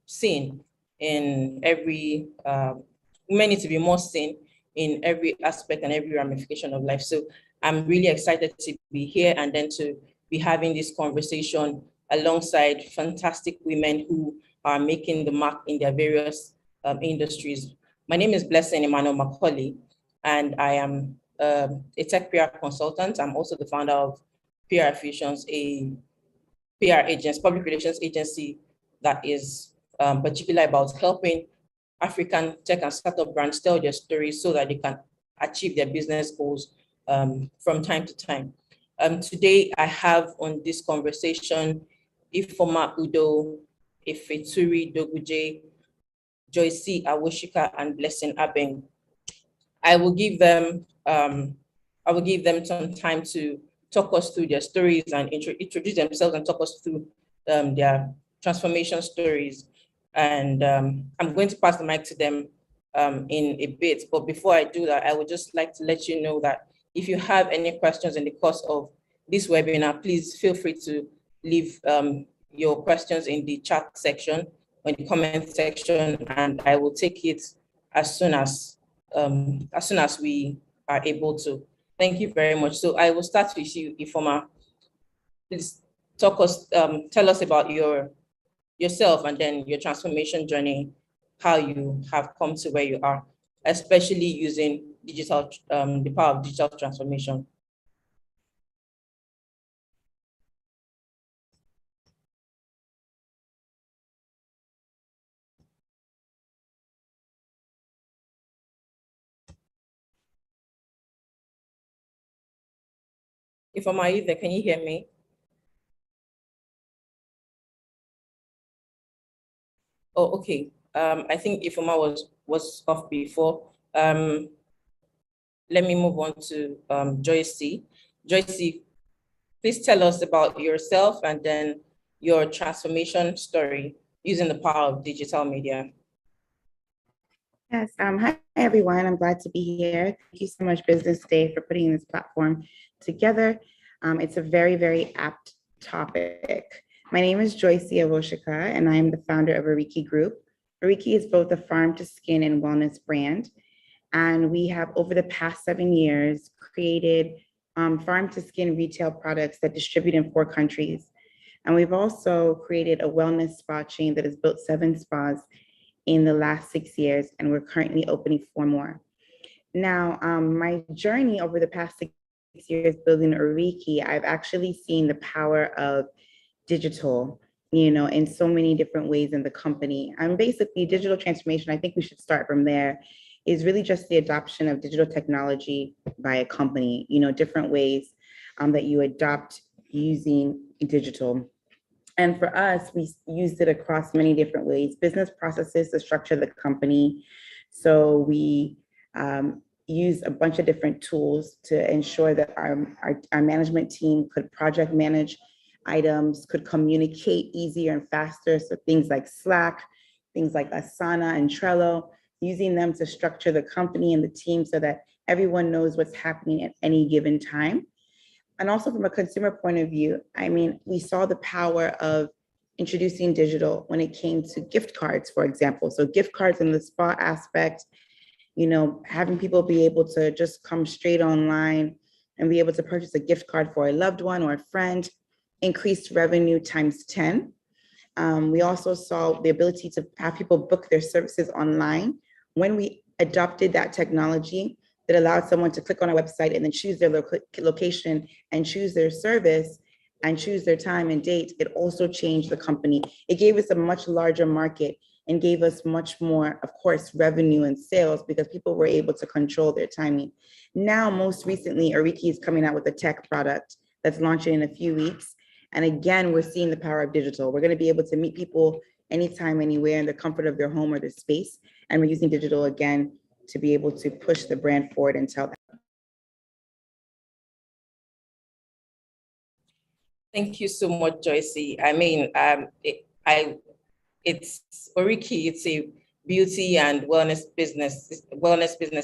seen in every, women need to be more seen in every aspect and every ramification of life. So I'm really excited to be here and then to be having this conversation alongside fantastic women who are making the mark in their various industries. My name is Blessing Emmanuel Macaulay, and I am a tech PR consultant. I'm also the founder of PR Fusions, a PR agency, public relations agency that is particularly about helping African tech and startup brands tell their stories so that they can achieve their business goals from time to time. Today, I have on this conversation Ifoma Udo, Ifeturi Doguje, Joyce Awoshika, and Blessing Abeng. I will give them some time to talk us through their stories and introduce themselves and talk us through their transformation stories. And I'm going to pass the mic to them in a bit. But before I do that, I would just like to let you know that if you have any questions in the course of this webinar, please feel free to leave your questions in the chat section or in the comment section, and I will take it as soon as we are able to. Thank you very much. So I will start with you, Ifoma. Please tell us about yourself and then your transformation journey, how you have come to where you are, especially using digital, the power of digital transformation. Ifoma, are you there? Can you hear me? Oh, okay. I think Ifoma was off before. Let me move on to Joyce. Joyce, please tell us about yourself and then your transformation story using the power of digital media. Yes, hi everyone. I'm glad to be here. Thank you so much, Business Day, for putting this platform together. It's a very, very apt topic. My name is Joyce Awoshika, and I'm the founder of Ariki Group. Ariki is both a farm to skin and wellness brand. And we have, over the past 7 years, created farm to skin retail products that distribute in 4 countries. And we've also created a wellness spa chain that has built 7 spas in the last 6 years, and we're currently opening 4 more. Now, my journey over the past 6 years building Ariki, I've actually seen the power of digital, in so many different ways in the company. Basically, digital transformation, I think we should start from there, is really just the adoption of digital technology by a company, different ways that you adopt using digital. And for us, we used it across many different ways, business processes to structure the company. So we used a bunch of different tools to ensure that our management team could project manage items, could communicate easier and faster. So things like Slack, things like Asana and Trello, using them to structure the company and the team so that everyone knows what's happening at any given time. And also from a consumer point of view, we saw the power of introducing digital when it came to gift cards, for example. So gift cards in the spa aspect, having people be able to just come straight online and be able to purchase a gift card for a loved one or a friend, increased revenue times 10. We also saw the ability to have people book their services online. When we adopted that technology, that allowed someone to click on our website and then choose their location and choose their service and choose their time and date, it also changed the company. It gave us a much larger market and gave us much more, of course, revenue and sales because people were able to control their timing. Now, most recently, Ariki is coming out with a tech product that's launching in a few weeks. And again, we're seeing the power of digital. We're going to be able to meet people anytime, anywhere in the comfort of their home or their space. And we're using digital again to be able to push the brand forward and tell them. Thank you so much, Joyce. It's Oriki, it's a beauty and wellness business,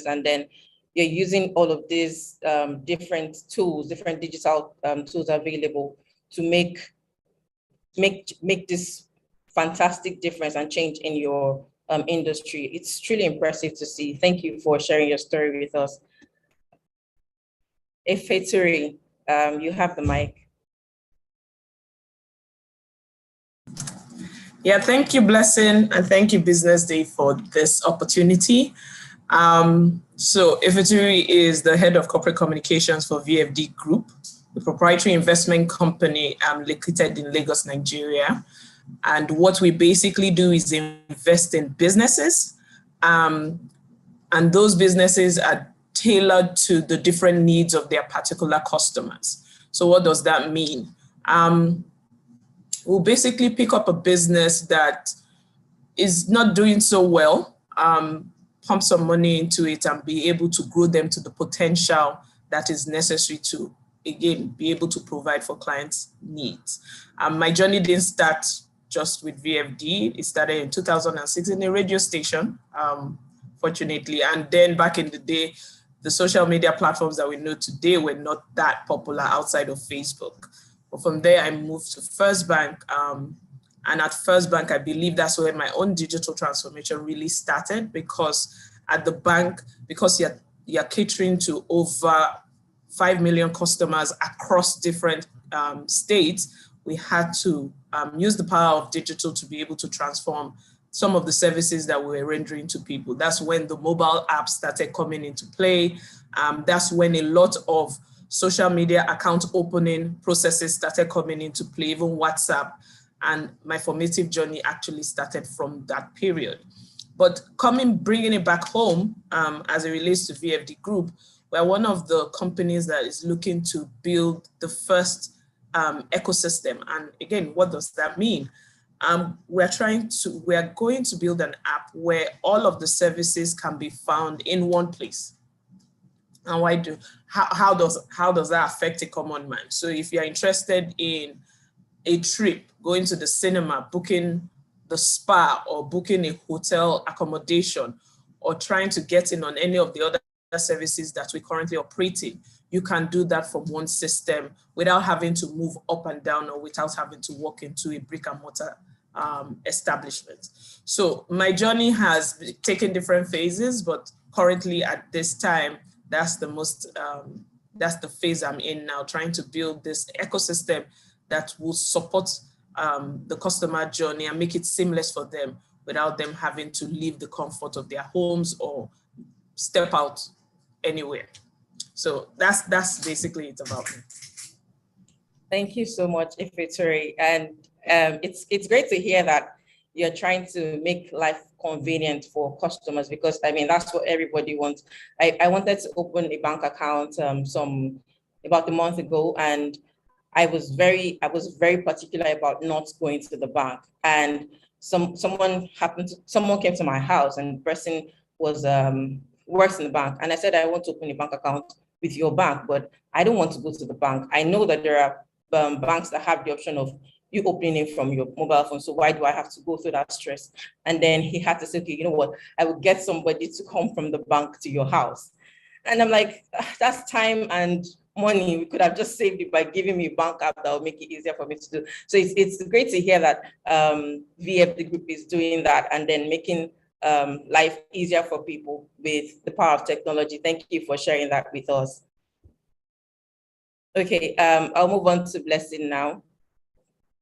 and then you're using all of these different tools, different digital tools available to make this fantastic difference and change in your industry. It's truly impressive to see. Thank you for sharing your story with us. Ifeturi, you have the mic. Yeah, thank you, Blessing, and thank you, Business Day, for this opportunity. So Ifeturi is the head of corporate communications for VFD Group, the proprietary investment company located in Lagos, Nigeria. And what we basically do is invest in businesses, and those businesses are tailored to the different needs of their particular customers. So what does that mean? We'll basically pick up a business that is not doing so well, pump some money into it and be able to grow them to the potential that is necessary to, again, be able to provide for clients' needs. My journey didn't start just with VFD. It started in 2006 in a radio station, fortunately. And then back in the day, the social media platforms that we know today were not that popular outside of Facebook. But from there, I moved to First Bank. And at First Bank, I believe that's where my own digital transformation really started, because at the bank, because you're catering to over 5 million customers across different states, we had to use the power of digital to be able to transform some of the services that we were rendering to people. That's when the mobile apps started coming into play. That's when a lot of social media account opening processes started coming into play, even WhatsApp. And my formative journey actually started from that period. But bringing it back home, as it relates to VFD Group, we're one of the companies that is looking to build the first ecosystem. And again, what does that mean? We're going to build an app where all of the services can be found in one place. And how does that affect a common man? So if you're interested in a trip, going to the cinema, booking the spa, or booking a hotel accommodation, or trying to get in on any of the other services that we currently operate in, you can do that from one system without having to move up and down, or without having to walk into a brick and mortar establishment. So my journey has taken different phases, but currently at this time, that's the phase I'm in now, trying to build this ecosystem that will support the customer journey and make it seamless for them without them having to leave the comfort of their homes or step out anywhere. So that's basically it about me. Thank you so much, Ifituri. And it's great to hear that you're trying to make life convenient for customers, because I mean, that's what everybody wants. I wanted to open a bank account about a month ago, and I was very particular about not going to the bank. And someone came to my house, and the person was works in the bank. And I said, I want to open a bank account with your bank, but I don't want to go to the bank. I know that there are banks that have the option of you opening it from your mobile phone. So why do I have to go through that stress? And then he had to say, okay, you know what? I will get somebody to come from the bank to your house. And I'm like, that's time and money. We could have just saved it by giving me a bank app that will make it easier for me to do. So it's great to hear that VFD Group is doing that and then making life easier for people with the power of technology. Thank you for sharing that with us. Okay, I'll move on to Blessing now.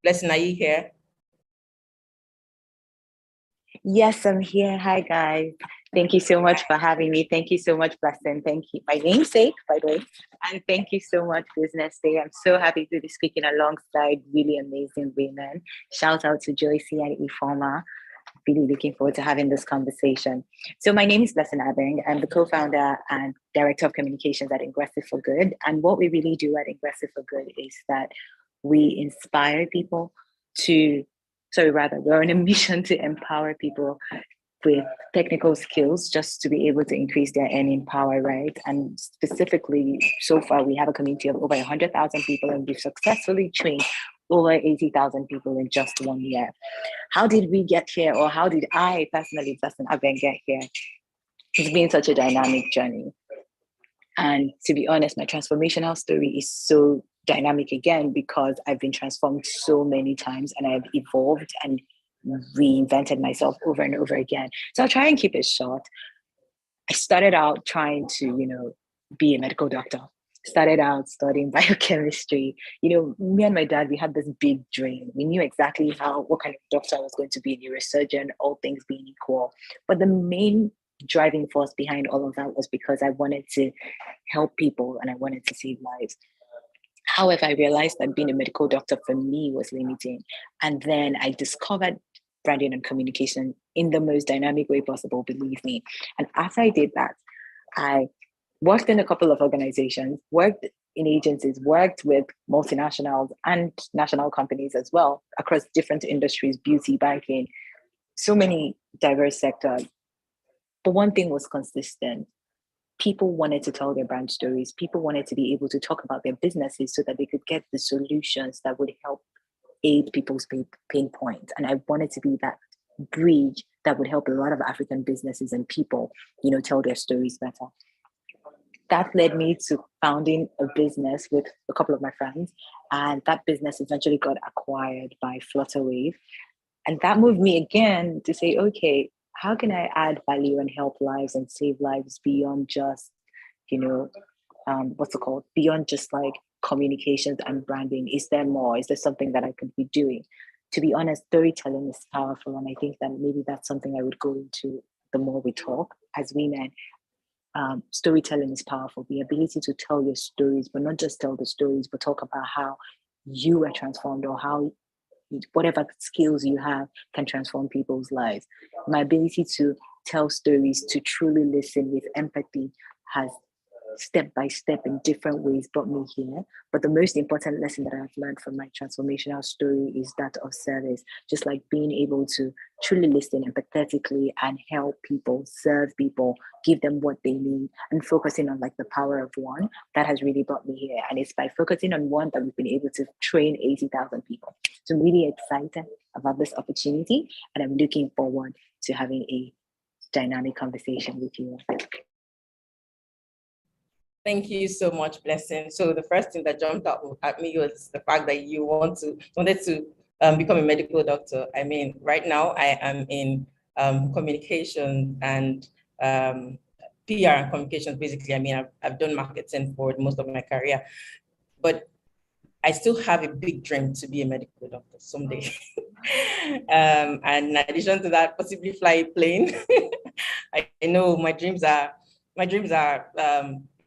Blessing, are you here? Yes, I'm here. Hi, guys. Thank you so much for having me. Thank you so much, Blessing. Thank you. My namesake, by the way. And thank you so much, Business Day. I'm so happy to be speaking alongside really amazing women. Shout out to Joycey and Ifoma. Really looking forward to having this conversation. So my name is Blessing Abing. I'm the co-founder and director of communications at Ingressive for Good. And what we really do at Ingressive for Good is that we inspire people we're on a mission to empower people with technical skills just to be able to increase their earning power, right? And specifically, so far, we have a community of over 100,000 people, and we've successfully trained over 80,000 people in just 1 year. How did we get here, or how did I personally, Blessing Abeng, get here? It's been such a dynamic journey. And to be honest, my transformational story is so dynamic again because I've been transformed so many times and I've evolved and reinvented myself over and over again. So I'll try and keep it short. I started out trying to, be a medical doctor. Started out studying biochemistry. Me and my dad, we had this big dream. We knew exactly what kind of doctor I was going to be, a neurosurgeon, all things being equal. But the main driving force behind all of that was because I wanted to help people and I wanted to save lives. However, I realized that being a medical doctor for me was limiting. And then I discovered branding and communication in the most dynamic way possible, believe me. And after I did that, I worked in a couple of organizations, worked in agencies, worked with multinationals and national companies as well across different industries, beauty, banking, so many diverse sectors. But one thing was consistent. People wanted to tell their brand stories. People wanted to be able to talk about their businesses so that they could get the solutions that would help aid people's pain points. And I wanted to be that bridge that would help a lot of African businesses and people, tell their stories better. That led me to founding a business with a couple of my friends. And that business eventually got acquired by Flutterwave. And that moved me again to say, okay, how can I add value and help lives and save lives beyond just, beyond just like communications and branding? Is there more? Is there something that I could be doing? To be honest, storytelling is powerful. And I think that maybe that's something I would go into the more we talk as women. Storytelling is powerful. The ability to tell your stories, but not just tell the stories, but talk about how you were transformed or how whatever skills you have can transform people's lives. My ability to tell stories, to truly listen with empathy has step by step in different ways brought me here. But the most important lesson that I've learned from my transformational story is that of service. Just like being able to truly listen empathetically and help people, serve people, give them what they need, and focusing on like the power of one, that has really brought me here. And it's by focusing on one that we've been able to train 80,000 people. So I'm really excited about this opportunity, and I'm looking forward to having a dynamic conversation with you. Thank you so much, Blessing. So the first thing that jumped out at me was the fact that you wanted to become a medical doctor. I mean, right now I am in communication and PR and communications, basically. I mean, I've done marketing for most of my career, but I still have a big dream to be a medical doctor someday. And in addition to that, possibly fly a plane. I know my dreams are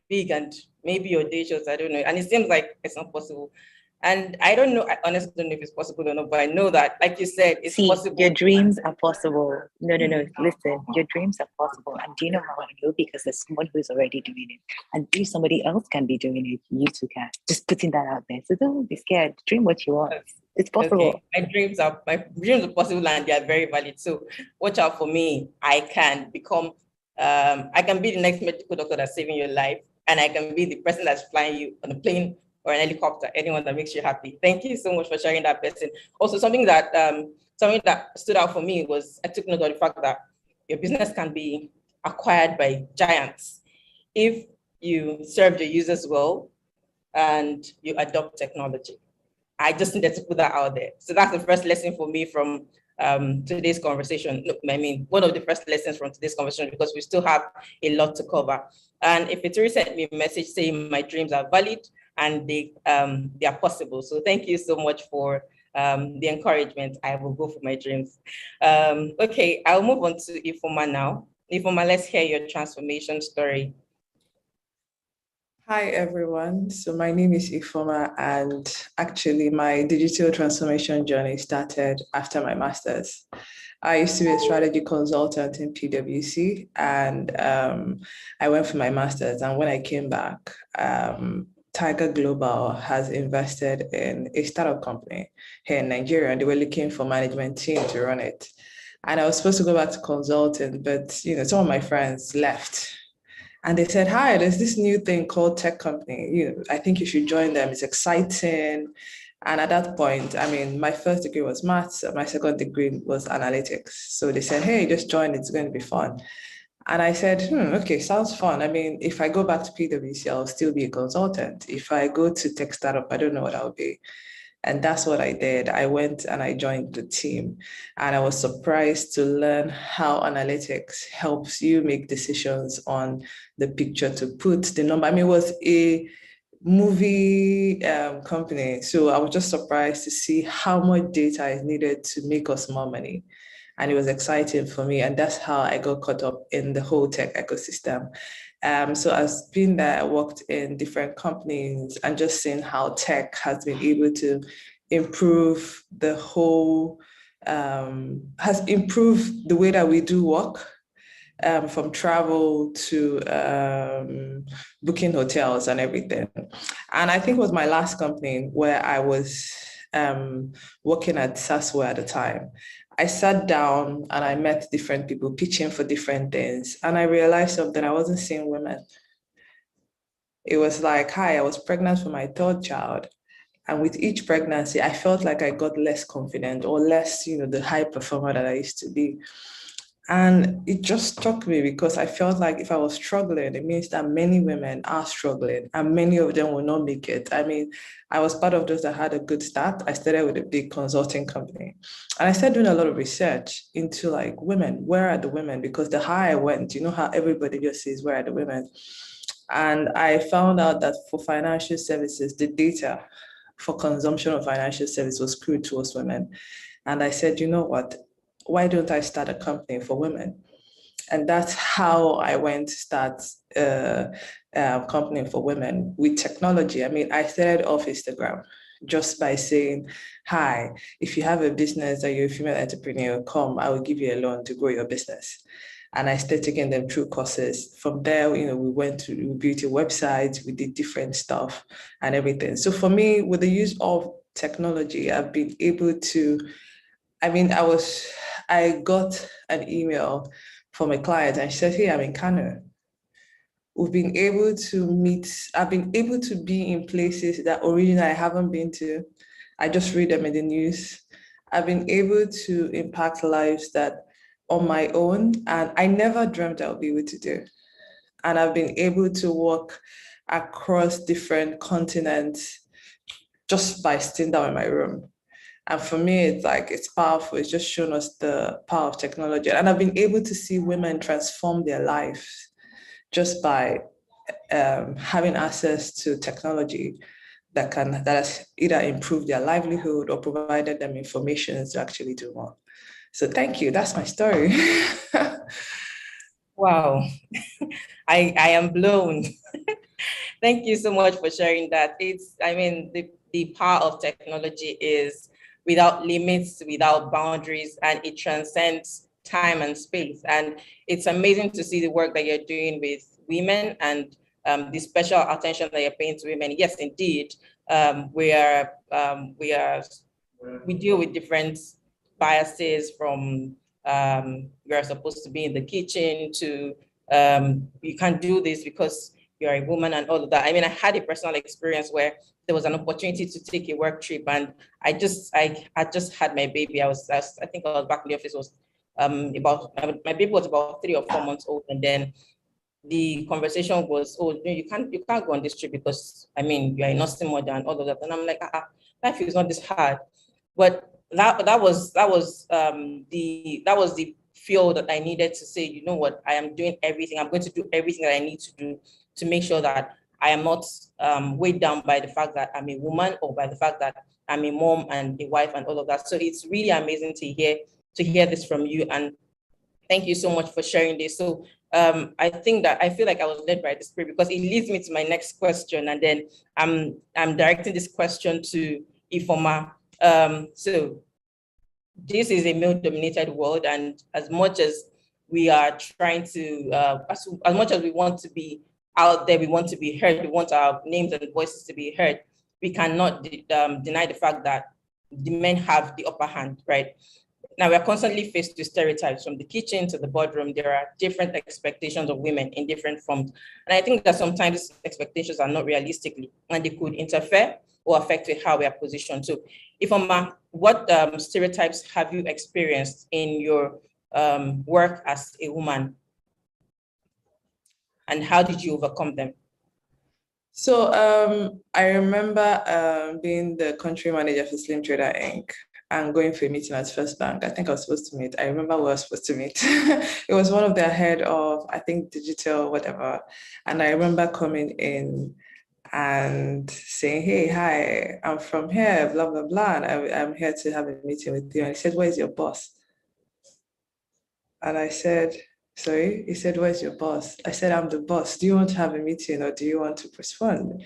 big and maybe audacious, I don't know. And it seems like it's not possible. And I don't know, I honestly don't know if it's possible or not, but I know that, like you said, it's possible. Your dreams are possible. No. Listen, your dreams are possible. And do you know how I know? Because there's someone who's already doing it. And if somebody else can be doing it, you too can. Just putting that out there. So don't be scared. Dream what you want. It's possible. Okay. My dreams are possible and they are very valid. So watch out for me. I can become, I can be the next medical doctor that's saving your life. And I can be the person that's flying you on a plane or an helicopter, anyone that makes you happy. Thank you so much for sharing that, Blessing. Also, something that stood out for me was I took note of the fact that your business can be acquired by giants if you serve your users well and you adopt technology. I just needed to put that out there. So that's the first lesson for me from today's conversation. Look, I mean, one of the first lessons from today's conversation, because we still have a lot to cover. And if it's sent me a message saying my dreams are valid and they are possible. So thank you so much for the encouragement. I will go for my dreams. Okay, I'll move on to Ifoma now. Ifoma, let's hear your transformation story. Hi, everyone. So my name is Ifoma, and actually my digital transformation journey started after my master's. I used to be a strategy consultant in PwC, and I went for my master's. And when I came back, Tiger Global has invested in a startup company here in Nigeria, and they were looking for management team to run it. And I was supposed to go back to consulting, but some of my friends left. And they said, hi, there's this new thing called tech company. I think you should join them. It's exciting. And at that point, I mean, my first degree was maths. My second degree was analytics. So they said, hey, just join. It's going to be fun. And I said, okay, sounds fun. I mean, if I go back to PwC, I'll still be a consultant. If I go to tech startup, I don't know what I'll be. And that's what I did. I went and I joined the team, and I was surprised to learn how analytics helps you make decisions on the picture to put the number. I mean, it was a movie company. So I was just surprised to see how much data is needed to make us more money. And it was exciting for me. And that's how I got caught up in the whole tech ecosystem. So I've been there, I worked in different companies and just seeing how tech has been able to improve the whole, has improved the way that we do work. From travel to booking hotels and everything. And I think it was my last company where I was working at Saswa at the time. I sat down and I met different people pitching for different things. And I realized something, I wasn't seeing women. It was like, hi, I was pregnant for my third child. And with each pregnancy, I felt like I got less confident or less, the high performer that I used to be. And it just struck me because I felt like if I was struggling, it means that many women are struggling and many of them will not make it. I mean, I was part of those that had a good start. I started with a big consulting company and I started doing a lot of research into like women, where are the women? Because the higher I went, you know how everybody just says, where are the women? And I found out that for financial services, the data for consumption of financial service was skewed towards women. And I said, you know what? Why don't I start a company for women? And that's how I went to start a company for women with technology. I mean, I started off Instagram just by saying, hi, if you have a business or you're a female entrepreneur, come, I will give you a loan to grow your business. And I started taking them through courses. From there, we built a website, we did different stuff and everything. So for me, with the use of technology, I've been able to, I got an email from a client and she said, hey, I'm in Kano. We've been able to meet, I've been able to be in places that originally I haven't been to. I just read them in the news. I've been able to impact lives that on my own, and I never dreamt I would be able to do. And I've been able to walk across different continents just by sitting down in my room. And for me, it's powerful. It's just shown us the power of technology. And I've been able to see women transform their lives just by having access to technology that has either improved their livelihood or provided them information to actually do more. So thank you. That's my story. Wow. I am blown. Thank you so much for sharing that. The power of technology is without limits, without boundaries, and it transcends time and space. And it's amazing to see the work that you're doing with women and the special attention that you're paying to women. Yes, indeed, we deal with different biases from you're supposed to be in the kitchen to you can't do this because you're a woman and all of that. I mean, I had a personal experience where there was an opportunity to take a work trip and I just had my baby. I think I was back in the office, was my baby was about 3 or 4 months old, and then the conversation was, oh, no, you can't go on this trip because I mean you're a nursing mother and all of that. And I'm like, life is not this hard. But that was the fuel that I needed to say, you know what, I am doing everything. I'm going to do everything that I need to do to make sure that I am not weighed down by the fact that I'm a woman or by the fact that I'm a mom and a wife and all of that. So it's really amazing to hear this from you. And thank you so much for sharing this. So I feel like I was led by the spirit because it leads me to my next question. And then I'm directing this question to Ifoma. So this is a male-dominated world, and as much as we are trying to, as much as we want to be out there, we want to be heard, we want our names and voices to be heard, we cannot deny the fact that the men have the upper hand, right? Now we're constantly faced with stereotypes from the kitchen to the boardroom. There are different expectations of women in different forms. And I think that sometimes expectations are not realistically, and they could interfere or affect how we are positioned. So Ifoma, what stereotypes have you experienced in your work as a woman? And how did you overcome them? So I remember being the country manager for Slim Trader Inc. and going for a meeting at First Bank. I think I was supposed to meet. I remember where I was supposed to meet. It was one of their head of, I think, digital, whatever. And I remember coming in and saying, hey, hi, I'm from here, blah, blah, blah. And I'm here to have a meeting with you. And he said, where's your boss? And I said, sorry. He said, where's your boss? I said, I'm the boss. Do you want to have a meeting or do you want to postpone?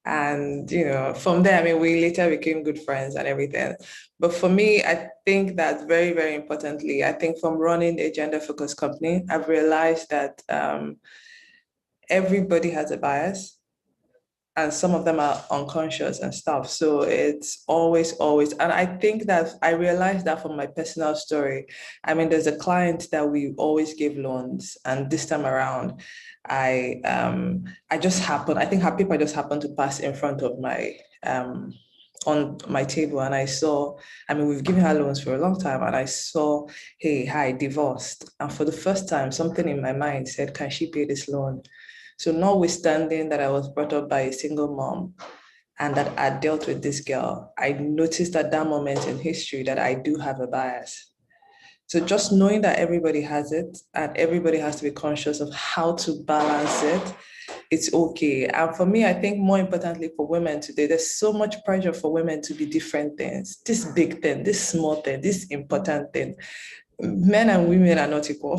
And, from there, I mean, we later became good friends and everything. But for me, I think that very, very importantly, I think from running a gender-focused company, I've realized that everybody has a bias and some of them are unconscious and stuff. So it's always, and I think that I realized that from my personal story. I mean, there's a client that we always give loans, and this time around, I just happened, I think her paper just happened to pass in front of my on my table, and I saw, I mean, we've given her loans for a long time, and I saw, hey, hi, divorced. And for the first time, something in my mind said, can she pay this loan? So notwithstanding that I was brought up by a single mom and that I dealt with this girl, I noticed at that moment in history that I do have a bias. So just knowing that everybody has it and everybody has to be conscious of how to balance it, it's okay. And for me, I think more importantly for women today, there's so much pressure for women to be different things, this big thing, this small thing, this important thing. Men and women are not equal.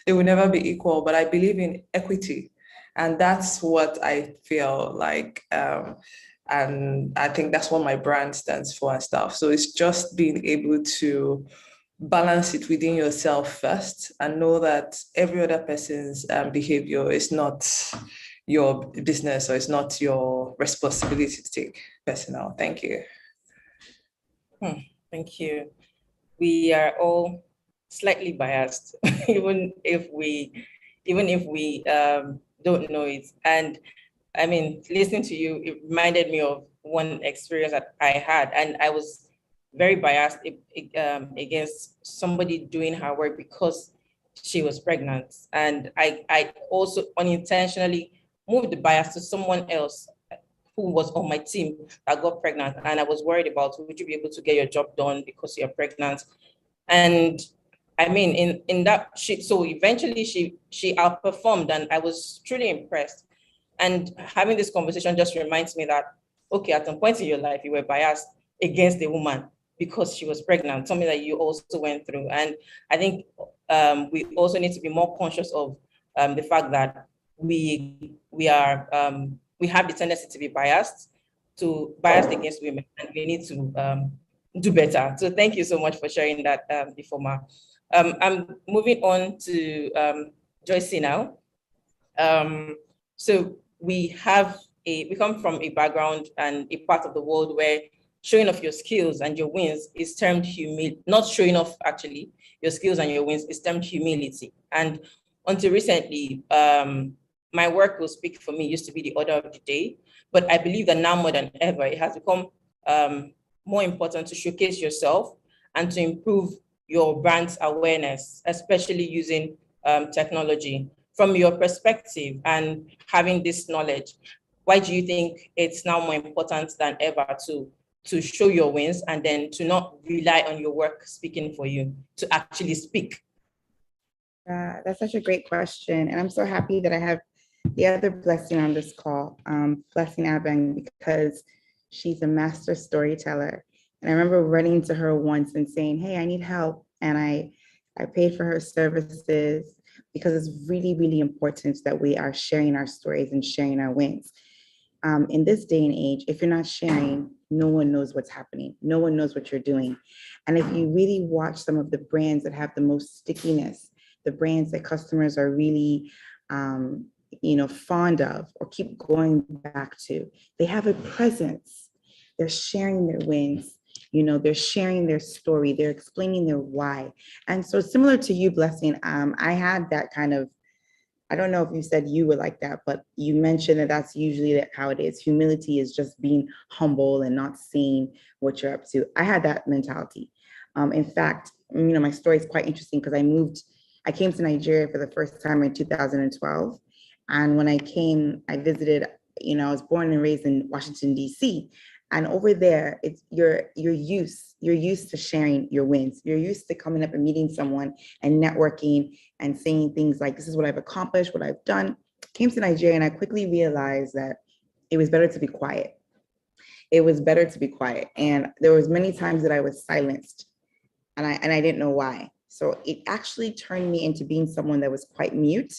They will never be equal, but I believe in equity. And that's what I feel like. And I think that's what my brand stands for and stuff. So it's just being able to balance it within yourself first and know that every other person's behavior is not your business or it's not your responsibility to take personal. Thank you. Thank you. We are all slightly biased, even if we don't know it. And I mean, listening to you, it reminded me of one experience that I had, and I was very biased against somebody doing her work because she was pregnant. And I also unintentionally moved the bias to someone else who was on my team that got pregnant. And I was worried about, would you be able to get your job done because you're pregnant? And I mean, in that, so eventually she outperformed, and I was truly impressed. And having this conversation just reminds me that, okay, at some point in your life, you were biased against a woman because she was pregnant, something that you also went through. And I think we also need to be more conscious of the fact that we have the tendency to be biased against women, and we need to do better. So thank you so much for sharing that, Ifoma. I'm moving on to Joycey now. So we come from a background and a part of the world where showing off your skills and your wins is termed not showing off actually your skills and your wins is termed humility. And until recently, my work will speak for me used to be the order of the day, but I believe that now more than ever, it has become more important to showcase yourself and to improve your brand's awareness, especially using technology. From your perspective and having this knowledge, why do you think it's now more important than ever to show your wins and then to not rely on your work speaking for you, to actually speak? That's such a great question. And I'm so happy that I have the other Blessing on this call, Blessing Abeng, because she's a master storyteller. And I remember running to her once and saying, hey, I need help. And I paid for her services because it's really, really important that we are sharing our stories and sharing our wins. In this day and age, if you're not sharing, no one knows what's happening. No one knows what you're doing. And if you really watch some of the brands that have the most stickiness, the brands that customers are really fond of or keep going back to, they have a presence. They're sharing their wins. They're sharing their story. They're explaining their why. And so similar to you, Blessing, I had that kind of, I don't know if you said you were like that, but you mentioned that that's usually how it is. Humility is just being humble and not seeing what you're up to. I had that mentality. In fact, my story is quite interesting because I came to Nigeria for the first time in 2012. And when I came, I visited I was born and raised in Washington, D.C. And over there, it's you're used to sharing your wins. You're used to coming up and meeting someone and networking and saying things like, this is what I've accomplished, what I've done. Came to Nigeria and I quickly realized that it was better to be quiet. It was better to be quiet. And there was many times that I was silenced and I didn't know why. So it actually turned me into being someone that was quite mute.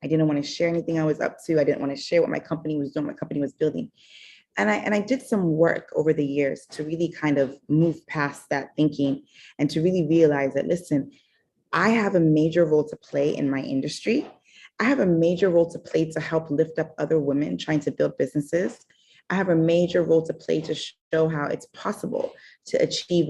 I didn't want to share anything I was up to. I didn't want to share what my company was doing, what my company was building. And I did some work over the years to really kind of move past that thinking and to really realize that, listen, I have a major role to play in my industry. I have a major role to play to help lift up other women trying to build businesses. I have a major role to play to show how it's possible to achieve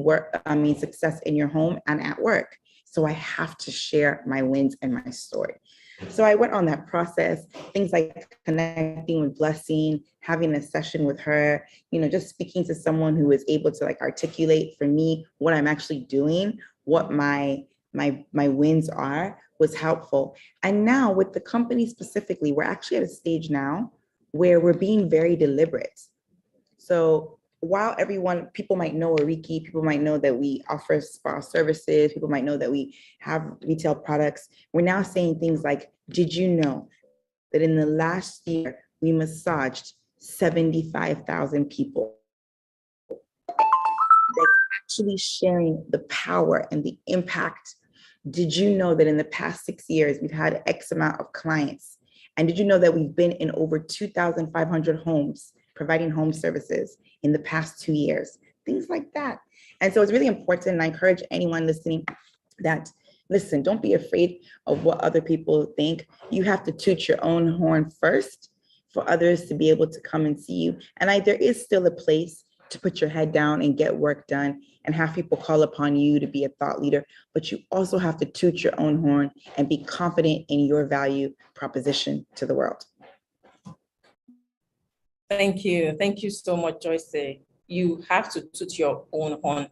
success in your home and at work. So I have to share my wins and my story. So I went on that process, things like connecting with Blessing, having a session with her, just speaking to someone who was able to articulate for me what I'm actually doing, what my wins are, was helpful. And now with the company specifically, we're actually at a stage now where we're being very deliberate. So while people might know Oriki, people might know that we offer spa services, people might know that we have retail products, we're now saying things like, did you know that in the last year, we massaged 75,000 people? That's actually sharing the power and the impact. Did you know that in the past 6 years, we've had X amount of clients? And did you know that we've been in over 2,500 homes providing home services in the past 2 years? Things like that. And so it's really important. And I encourage anyone listening that, listen, don't be afraid of what other people think. You have to toot your own horn first for others to be able to come and see you. And there is still a place to put your head down and get work done and have people call upon you to be a thought leader, but you also have to toot your own horn and be confident in your value proposition to the world. Thank you. Thank you so much, Joyce. You have to toot your own horn.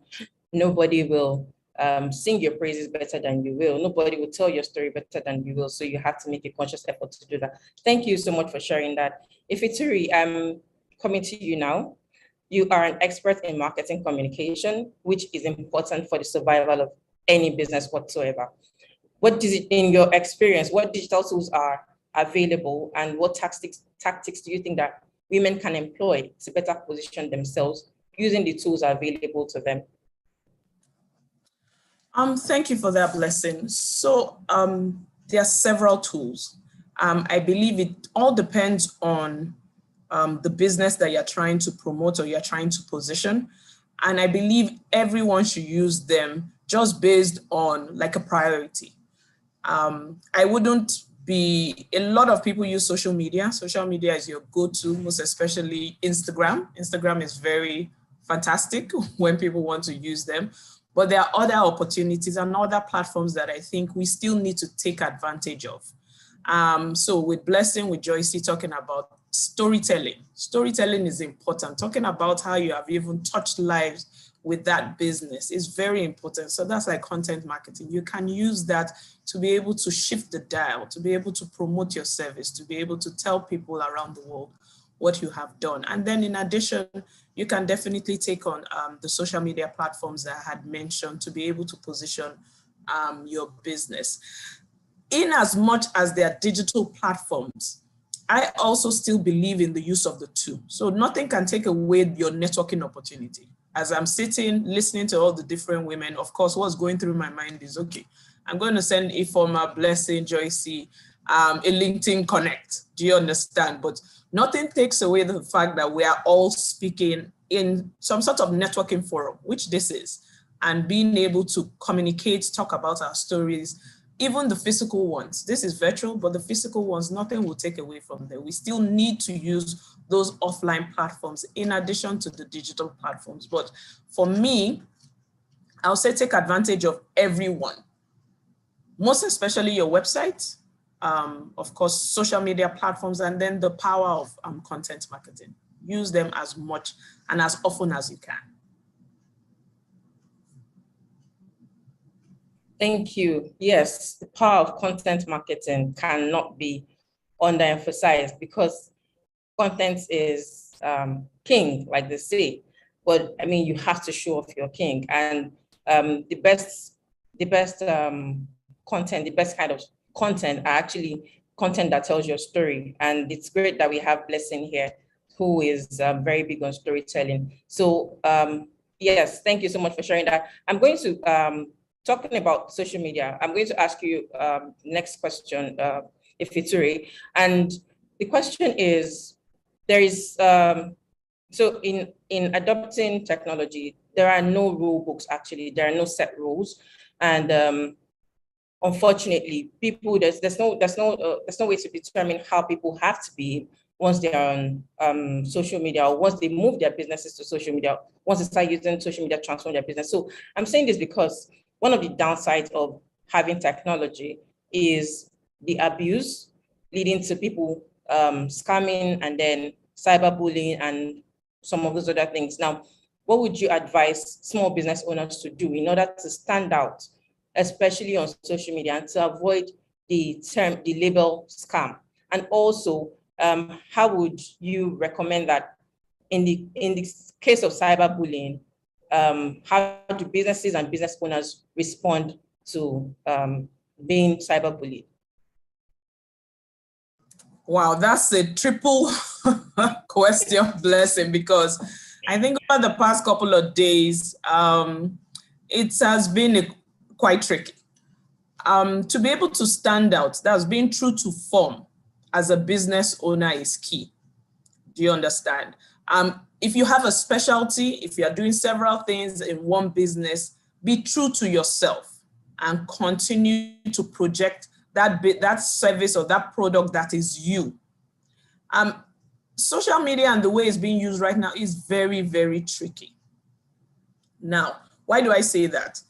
Nobody will sing your praises better than you will. Nobody will tell your story better than you will. So you have to make a conscious effort to do that. Thank you so much for sharing that. Ifituri, I'm coming to you now. You are an expert in marketing communication, which is important for the survival of any business whatsoever. In your experience, what digital tools are available and what tactics do you think that women can employ to better position themselves using the tools available to them? Thank you for that, Blessing. So there are several tools. I believe it all depends on the business that you're trying to promote or you're trying to position. And I believe everyone should use them just based on a priority. I wouldn't be, a lot of people use social media. Social media is your go-to, most especially Instagram. Instagram is very fantastic when people want to use them. But there are other opportunities and other platforms that I think we still need to take advantage of. So with Blessing, with Joyce talking about storytelling. Storytelling is important. Talking about how you have even touched lives with that business is very important. So that's like content marketing. You can use that to be able to shift the dial, to be able to promote your service, to be able to tell people around the world what you have done. And then in addition, you can definitely take on the social media platforms that I had mentioned to be able to position your business. In as much as they are digital platforms, I also still believe in the use of the two. So nothing can take away your networking opportunity. As I'm sitting, listening to all the different women, of course, what's going through my mind is, okay, I'm going to send Ifoma, Blessing, Joyce, a LinkedIn connect. Do you understand? But nothing takes away the fact that we are all speaking in some sort of networking forum, which this is, and being able to communicate, talk about our stories, even the physical ones. This is virtual, but the physical ones, nothing will take away from them. We still need to use those offline platforms in addition to the digital platforms. But for me, I'll say take advantage of everyone, most especially your website, of course, social media platforms, and then the power of content marketing. Use them as much and as often as you can. Thank you. Yes, the power of content marketing cannot be underemphasized because content is king, like they say. But I mean, you have to show off your king, and the best content, the best kind of content are actually content that tells your story. And it's great that we have Blessing here, who is very big on storytelling. So yes, thank you so much for sharing that. I'm going to talking about social media. I'm going to ask you next question, Ifituri, and the question is: there is so in adopting technology, there are no rule books. Actually, there are no set rules, and unfortunately, people there's no way to determine how people have to be once they are on social media, or once they move their businesses to social media, once they start using social media to transform their business. So I'm saying this because one of the downsides of having technology is the abuse, leading to people scamming and then cyberbullying and some of those other things. Now, what would you advise small business owners to do in order to stand out, especially on social media, and to avoid the label scam? And also, how would you recommend that in the case of cyberbullying, how do businesses and business owners respond to being cyberbullied? Wow, that's a triple question, Blessing, because I think over the past couple of days, it has been quite tricky. To be able to stand out, that's being true to form as a business owner is key. Do you understand? If you have a specialty, if you are doing several things in one business, be true to yourself and continue to project that service or that product that is you. Social media and the way it's being used right now is very, very tricky. Now, why do I say that?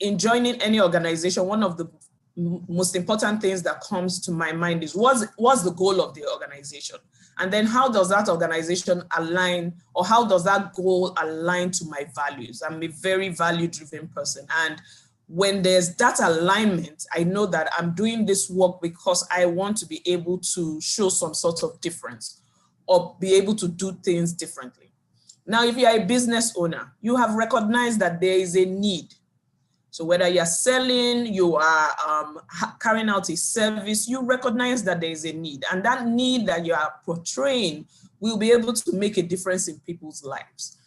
In joining any organization, one of the most important things that comes to my mind is what's the goal of the organization? And then how does that organization align, or how does that goal align to my values? I'm a very value-driven person. And when there's that alignment, I know that I'm doing this work because I want to be able to show some sort of difference or be able to do things differently. Now, if you're a business owner, you have recognized that there is a need. So whether you're selling, you are carrying out a service, you recognize that there is a need, and that need that you are portraying will be able to make a difference in people's lives.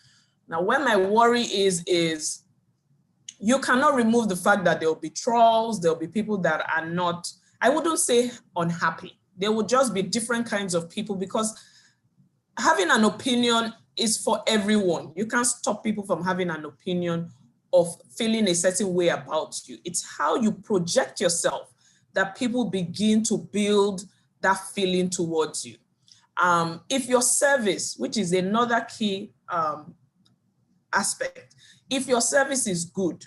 Now, where my worry is you cannot remove the fact that there will be trolls, there will be people that are not, I wouldn't say unhappy. There will just be different kinds of people, because having an opinion is for everyone. You can't stop people from having an opinion of feeling a certain way about you. It's how you project yourself that people begin to build that feeling towards you. If your service, which is another key aspect, if your service is good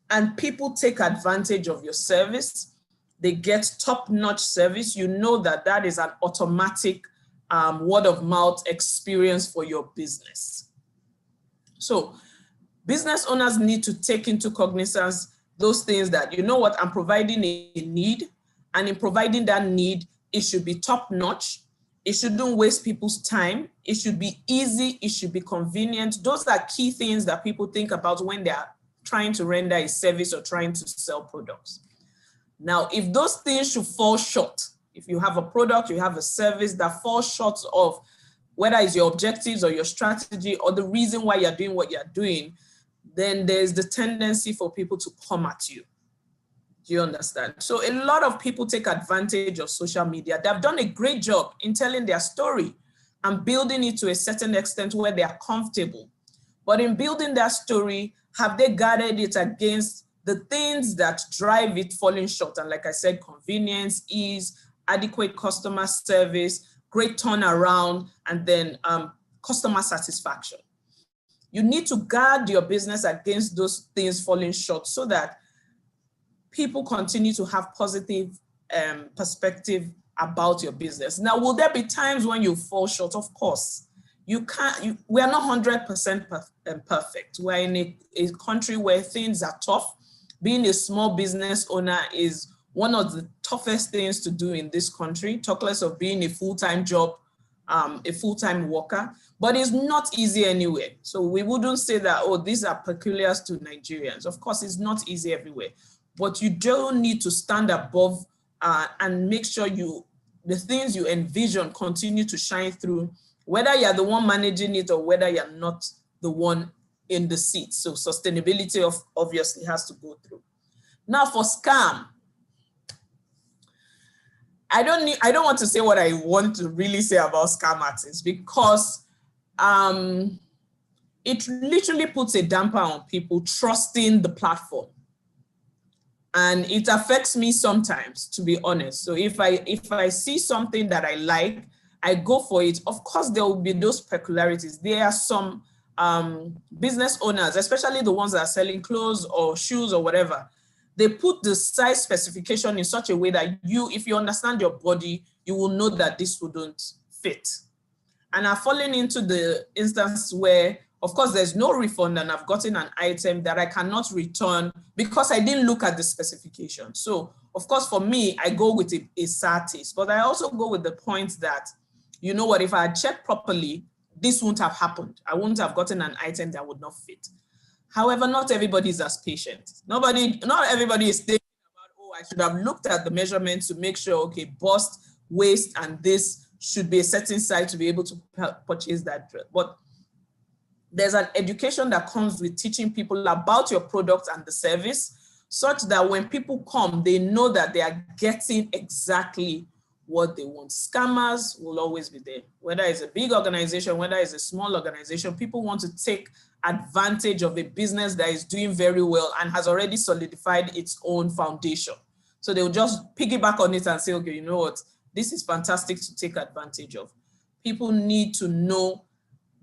and people take advantage of your service, they get top-notch service, you know that that is an automatic word-of-mouth experience for your business. So business owners need to take into cognizance those things that, you know what, I'm providing a need, and in providing that need, it should be top-notch. It shouldn't waste people's time. It should be easy. It should be convenient. Those are key things that people think about when they are trying to render a service or trying to sell products. Now, if those things should fall short, if you have a product, you have a service that falls short of whether it's your objectives or your strategy or the reason why you're doing what you're doing, then there's the tendency for people to come at you. Do you understand? So a lot of people take advantage of social media. They've done a great job in telling their story and building it to a certain extent where they are comfortable. But in building their story, have they guarded it against the things that drive it falling short? And like I said, convenience, ease, adequate customer service, great turnaround, and then customer satisfaction. You need to guard your business against those things falling short so that people continue to have positive perspective about your business. Now, will there be times when you fall short? Of course. We are not 100% perfect. We're in a country where things are tough. Being a small business owner is one of the toughest things to do in this country, talk less of being a full-time job a full-time worker, but it's not easy anywhere. So we wouldn't say that, oh, these are peculiar to Nigerians. Of course, it's not easy everywhere, but you don't need to stand above and make sure the things you envision continue to shine through, whether you're the one managing it or whether you're not the one in the seat. So sustainability obviously has to go through. Now for scam, I don't want to say what I want to really say about scam artists, because it literally puts a damper on people trusting the platform. And it affects me sometimes, to be honest. So if I see something that I like, I go for it. Of course, there will be those peculiarities. There are some business owners, especially the ones that are selling clothes or shoes or whatever. They put the size specification in such a way that if you understand your body, you will know that this wouldn't fit. And I've fallen into the instance where, of course, there's no refund and I've gotten an item that I cannot return because I didn't look at the specification. So, of course, for me, I go with a sad taste, but I also go with the point that, you know what, if I had checked properly, this wouldn't have happened. I wouldn't have gotten an item that would not fit. However, not everybody is as patient. Not everybody is thinking about, oh, I should have looked at the measurements to make sure, okay, bust, waist, and this should be a certain size to be able to purchase that dress. But there's an education that comes with teaching people about your product and the service, such that when people come, they know that they are getting exactly what they want. Scammers will always be there. Whether it's a big organization, whether it's a small organization, people want to take advantage of a business that is doing very well and has already solidified its own foundation. So they'll just piggyback on it and say, okay, you know what, this is fantastic to take advantage of. People need to know,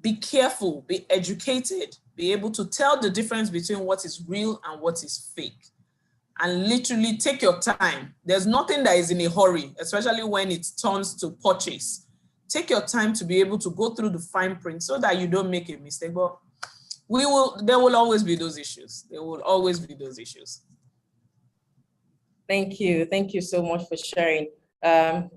be careful, be educated, be able to tell the difference between what is real and what is fake. And literally take your time. There's nothing that is in a hurry, especially when it turns to purchase. Take your time to be able to go through the fine print so that you don't make a mistake. But there will always be those issues. There will always be those issues. Thank you. Thank you so much for sharing.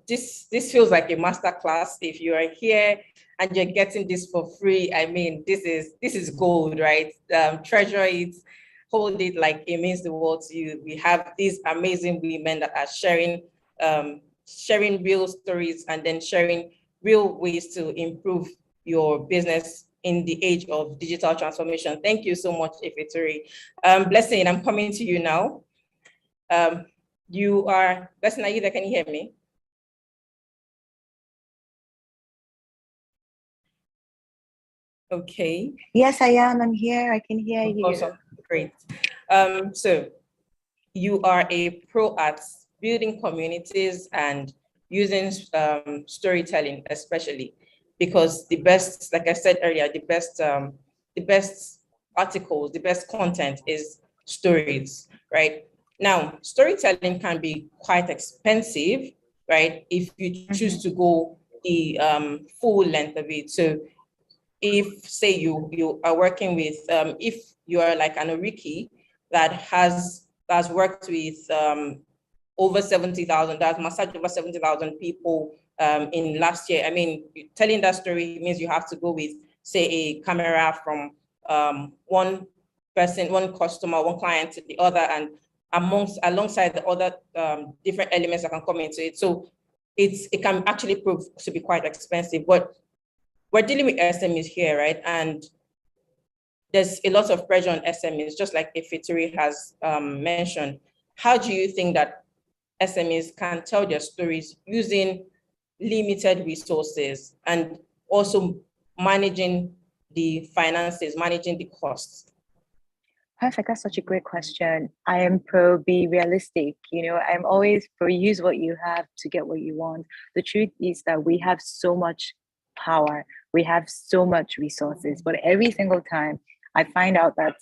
This feels like a masterclass. If you are here and you're getting this for free, I mean, this is gold, right? Treasure it, hold it like it means the world to you. We have these amazing women that are sharing real stories and then sharing real ways to improve your business in the age of digital transformation. Thank you so much, Ifituri. Blessing, I'm coming to you now. Blessing, are you there? Can you hear me? Okay. Yes, I am. I'm here. I can hear you. Awesome. Great. So you are a pro at building communities and using storytelling, especially because the best, like I said earlier, the best articles, the best content is stories, right? Now, storytelling can be quite expensive, right? If you choose to go the full length of it. So if, say, you are working with, if you are like an Oriki that has worked with over 70,000, that's massaged over 70,000 people in last year. I mean, telling that story means you have to go with, say, a camera from one person, one customer, one client to the other, and alongside the other different elements that can come into it. So it can actually prove to be quite expensive. But we're dealing with SMEs here, right? And there's a lot of pressure on SMEs, just like Ifituri has mentioned. How do you think that SMEs can tell their stories using limited resources and also managing the finances, managing the costs? Perfect. That's such a great question. I am pro be realistic. I'm always pro use what you have to get what you want. The truth is that we have so much power. We have so much resources, but every single time I find out that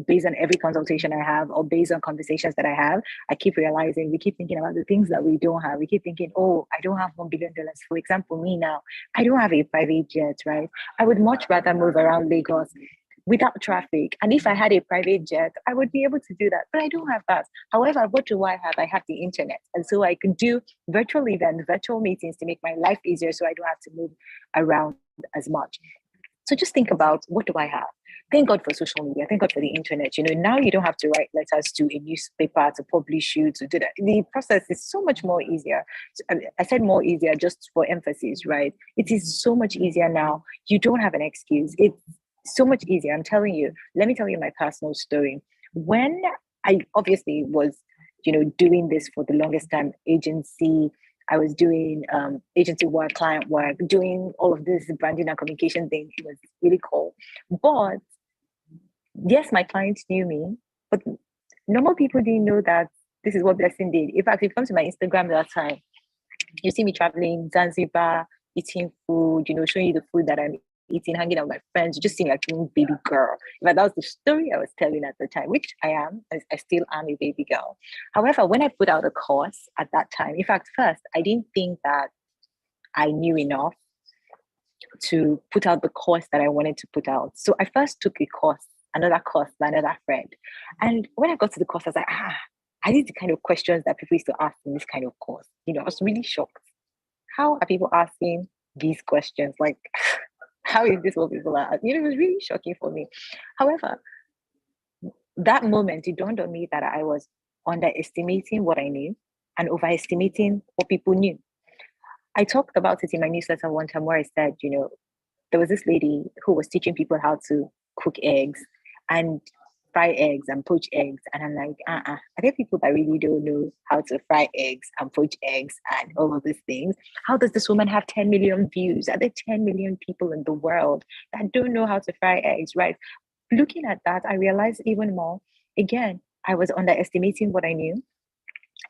based on every consultation I have or based on conversations that I have, I keep realizing, we keep thinking about the things that we don't have. We keep thinking, oh, I don't have $1 billion. For example, me now, I don't have a private jet, right? I would much rather move around Lagos, without traffic. And if I had a private jet, I would be able to do that. But I don't have that. However, what do I have? I have the internet. And so I could do virtual events, virtual meetings to make my life easier so I don't have to move around as much. So just think about, what do I have? Thank God for social media. Thank God for the internet. Now you don't have to write letters to a newspaper to publish you to do that. The process is so much more easier. I said more easier just for emphasis, right? It is so much easier now. You don't have an excuse. It's so much easier. I'm telling you. Let me tell you my personal story. When I obviously was, doing this for the longest time, agency, I was doing agency work, client work, doing all of this branding and communication thing. It was really cool. But yes, my clients knew me, but normal people didn't know that this is what Blessing did. In fact, if you come to my Instagram that time, you see me traveling Zanzibar, eating food, showing you the food that I'm eating, hanging out with my friends. You just see me like a baby girl. But that was the story I was telling at the time, which I am. I still am a baby girl. However, when I put out a course at that time, in fact, first, I didn't think that I knew enough to put out the course that I wanted to put out. So I first took another course by another friend. And when I got to the course, I was like, I need the kind of questions that people used to ask in this kind of course. I was really shocked. How are people asking these questions? Like, how is this what people are? It was really shocking for me. However, that moment, it dawned on me that I was underestimating what I knew and overestimating what people knew. I talked about it in my newsletter one time where I said, there was this lady who was teaching people how to cook eggs and fry eggs and poach eggs. And I'm like, are there people that really don't know how to fry eggs and poach eggs and all of these things? How does this woman have 10 million views? Are there 10 million people in the world that don't know how to fry eggs, right? Looking at that, I realized even more, again, I was underestimating what I knew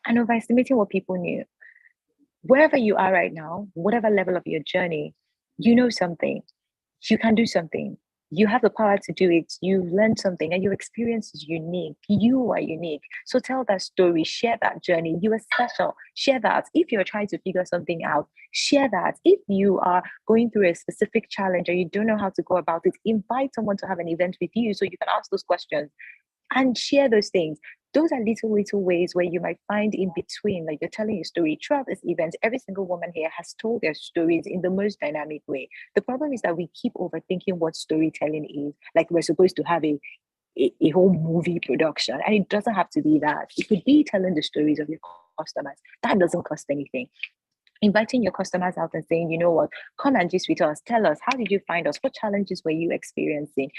and overestimating what people knew. Wherever you are right now, whatever level of your journey, you know something, you can do something. You have the power to do it. You've learned something and your experience is unique. You are unique. So tell that story, share that journey. You are special. Share that. If you're trying to figure something out, share that. If you are going through a specific challenge or you don't know how to go about it, invite someone to have an event with you so you can ask those questions and share those things. Those are little ways where you might find in between, like you're telling your story. Throughout this event, every single woman here has told their stories in the most dynamic way. The problem is that we keep overthinking what storytelling is. Like we're supposed to have a whole movie production, and it doesn't have to be that. It could be telling the stories of your customers. That doesn't cost anything. Inviting your customers out and saying, you know what, come and gist with us. Tell us, how did you find us? What challenges were you experiencing?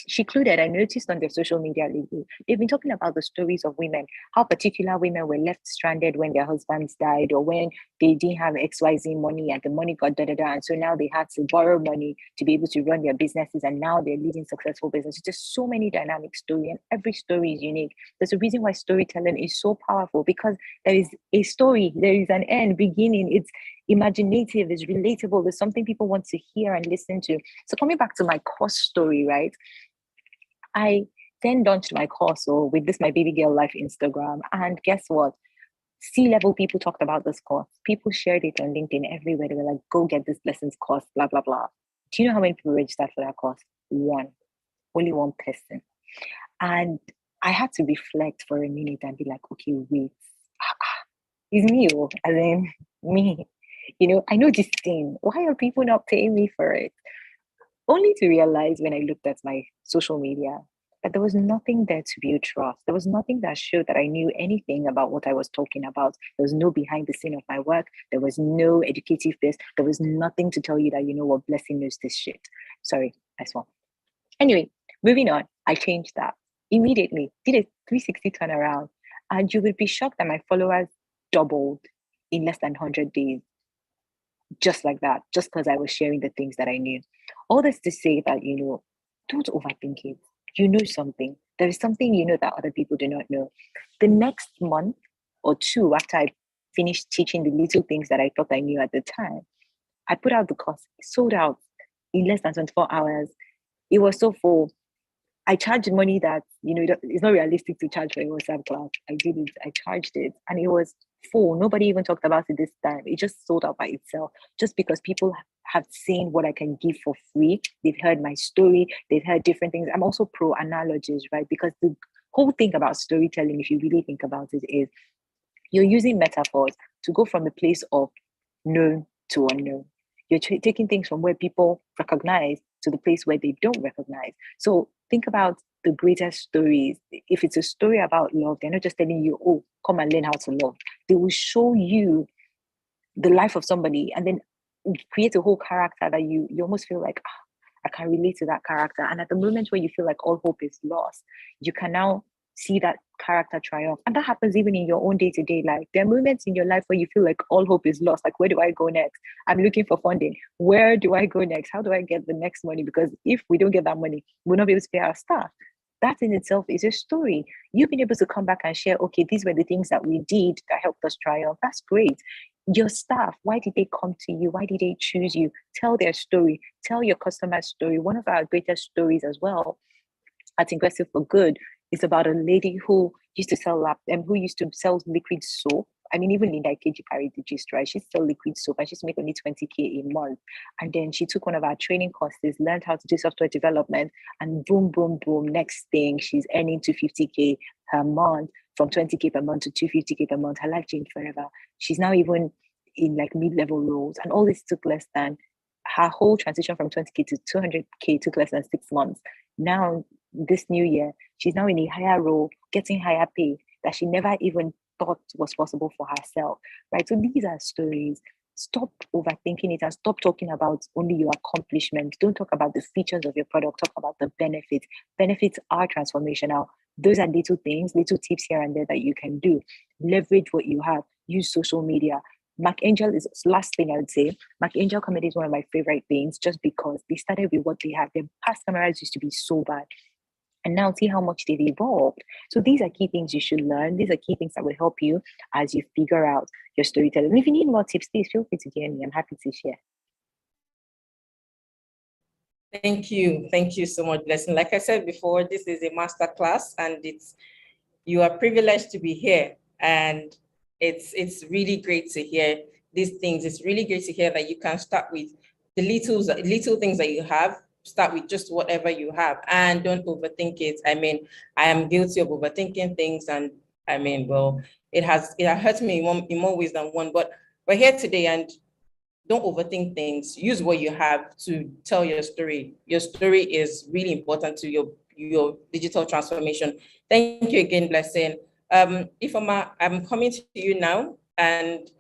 She included, I noticed on their social media lately, they've been talking about the stories of women, how particular women were left stranded when their husbands died or when they didn't have XYZ money and the money got da-da-da. And so now they had to borrow money to be able to run their businesses. And now they're leading successful businesses. There's so many dynamic stories and every story is unique. There's a reason why storytelling is so powerful, because there is a story, there is an end, beginning. It's imaginative, it's relatable. There's something people want to hear and listen to. So coming back to my course story, right? I then launched my course with this My Baby Girl Life Instagram. And guess what? C-level people talked about this course. People shared it on LinkedIn everywhere. They were like, go get this lessons course, blah, blah, blah. Do you know how many people registered for that course? One. Only one person. And I had to reflect for a minute and be like, okay, wait. It's me, as in me. I know this thing. Why are people not paying me for it? Only to realize when I looked at my social media that there was nothing there to build trust. There was nothing that showed that I knew anything about what I was talking about. There was no behind the scene of my work. There was no educative base. There was nothing to tell you that, you know what, Blessing knows this shit. Sorry, nice one. Anyway, moving on, I changed that immediately, did a 360 turnaround. And you would be shocked that my followers doubled in less than 100 days. Just like that, just because I was sharing the things that I knew. All this to say that, don't overthink it. You know something. There is something you know that other people do not know. The next month or two after I finished teaching the little things that I thought I knew at the time, I put out the course. It sold out in less than 24 hours. It was so full. I charged money that, it's not realistic to charge for a WhatsApp class. I did it, I charged it, and it was full. Nobody even talked about it this time. It just sold out by itself, just because people have seen what I can give for free. They've heard my story, they've heard different things. I'm also pro analogies, right? Because the whole thing about storytelling, if you really think about it, is you're using metaphors to go from a place of known to unknown. You're taking things from where people recognize to the place where they don't recognize. So think about the greatest stories. If it's a story about love, they're not just telling you, oh, come and learn how to love. They will show you the life of somebody and then create a whole character that you almost feel like, I can relate to that character. And at the moment where you feel like all hope is lost, you can now see that character triumph. And that happens even in your own day-to-day life. There are moments in your life where you feel like all hope is lost. Like, where do I go next? I'm looking for funding. Where do I go next? How do I get the next money? Because if we don't get that money, we'll not be able to pay our staff. That in itself is a story. You've been able to come back and share, okay, these were the things that we did that helped us triumph. That's great. Your staff, why did they come to you? Why did they choose you? Tell their story. Tell your customer's story. One of our greatest stories as well at Aggressive for Good is about a lady who used to sell who used to sell liquid soap. I mean, even Linda Keji carried the gist, right? She sold liquid soap and she used to make only 20K a month. And then she took one of our training courses, learned how to do software development, and boom, boom, boom. Next thing, she's earning 250K per month, from 20K per month to 250K per month. Her life changed forever. She's now even in like mid-level roles, and all this took less than her whole transition from 20K to 200K took less than 6 months. Now, this new year, she's now in a higher role, getting higher pay that she never even thought was possible for herself, right? So these are stories. Stop overthinking it and stop talking about only your accomplishments. Don't talk about the features of your product, talk about the benefits. Benefits are transformational. Those are little things, little tips here and there that you can do. Leverage what you have. Use social media. Mark Angel is last thing I would say. Mark Angel comedy is one of my favorite things just because they started with what they have. Their past cameras used to be so bad. And now see how much they've evolved. So these are key things you should learn. These are key things that will help you as you figure out your storytelling. And if you need more tips, please feel free to DM me. I'm happy to share. Thank you. Thank you so much, Blessing. Like I said before, this is a masterclass and you are privileged to be here. And it's really great to hear these things. It's really great to hear that you can start with the little things that you have. Start with just whatever you have and don't overthink it. I mean, I am guilty of overthinking things, and I mean, well, it has hurt me in more ways than one, but we're here today, and don't overthink things. Use what you have to tell your story. Your story is really important to your digital transformation. Thank you again, Blessing. Ifeoma, I'm coming to you now, and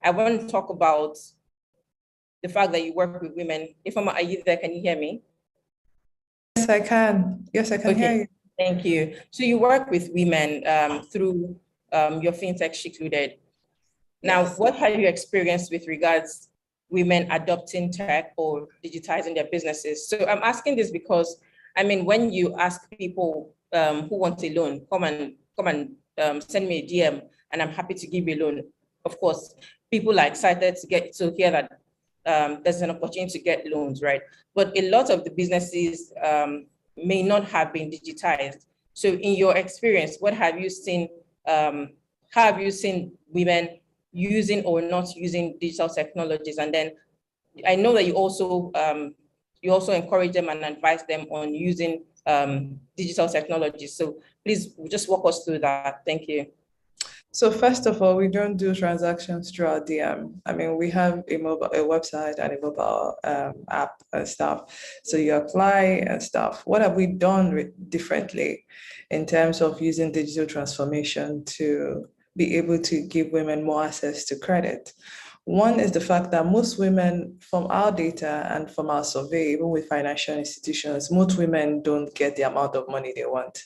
I want to talk about the fact that you work with women. Ifeoma, are you there? Can you hear me? Yes, I can. Yes, I can hear you. Thank you. So you work with women through your fintech Shicluded. Now, Yes. what have you experienced with regards women adopting tech or digitizing their businesses? So I'm asking this because, I mean, when you ask people who want a loan, come and send me a DM, and I'm happy to give you a loan. Of course, people are excited to hear that there's an opportunity to get loans, right? But a lot of the businesses may not have been digitized. So in your experience, what have you seen? How have you seen women using or not using digital technologies? And then I know that you also encourage them and advise them on using digital technologies. So please just walk us through that. Thank you. So first of all, we don't do transactions through our DM. I mean, we have a website and a mobile app and stuff. So you apply and stuff. What have we done differently in terms of using digital transformation to be able to give women more access to credit? One is the fact that most women, from our data and from our survey, even with financial institutions, most women don't get the amount of money they want.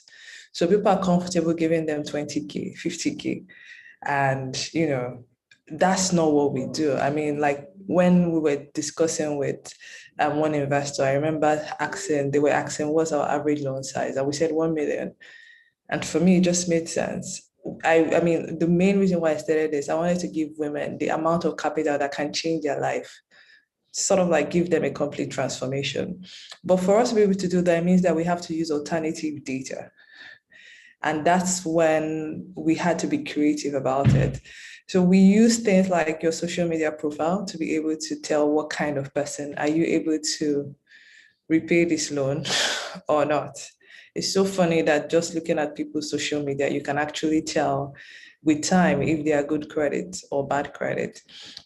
So people are comfortable giving them 20K, 50K. And, that's not what we do. I mean, like when we were discussing with one investor, I remember they were asking, what's our average loan size? And we said 1 million. And for me, it just made sense. I mean, the main reason why I started this, I wanted to give women the amount of capital that can change their life. sort of like give them a complete transformation. But for us to be able to do that, it means that we have to use alternative data. And that's when we had to be creative about it. So we use things like your social media profile to be able to tell what kind of person are you able to repay this loan or not. It's so funny that just looking at people's social media, you can actually tell with time if they are good credit or bad credit.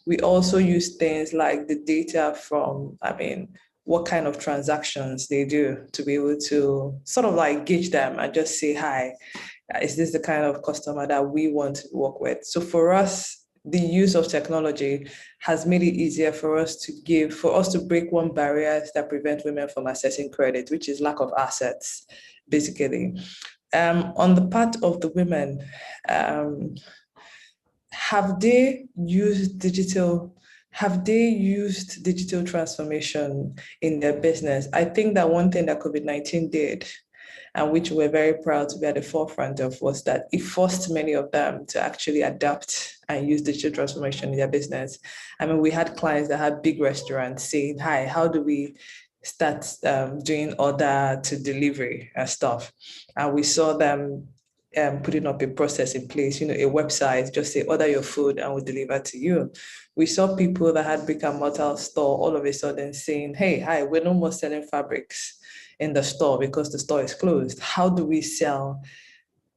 We also use things like the data from, what kind of transactions they do to be able to sort of like gauge them and just say, hi, is this the kind of customer that we want to work with? So for us, the use of technology has made it easier for us to break one barrier that prevent women from accessing credit, which is lack of assets, basically. On the part of the women, have they used digital transformation in their business? I think that one thing that COVID-19 did, and which we're very proud to be at the forefront of, was that it forced many of them to actually adapt and use digital transformation in their business. I mean, we had clients that had big restaurants saying, hi, how do we start doing order to delivery and stuff? And we saw them putting up a process in place, a website, just say, order your food and we'll deliver to you. We saw people that had brick and mortar store all of a sudden saying, hey, hi, we're no more selling fabrics in the store because the store is closed. How do we sell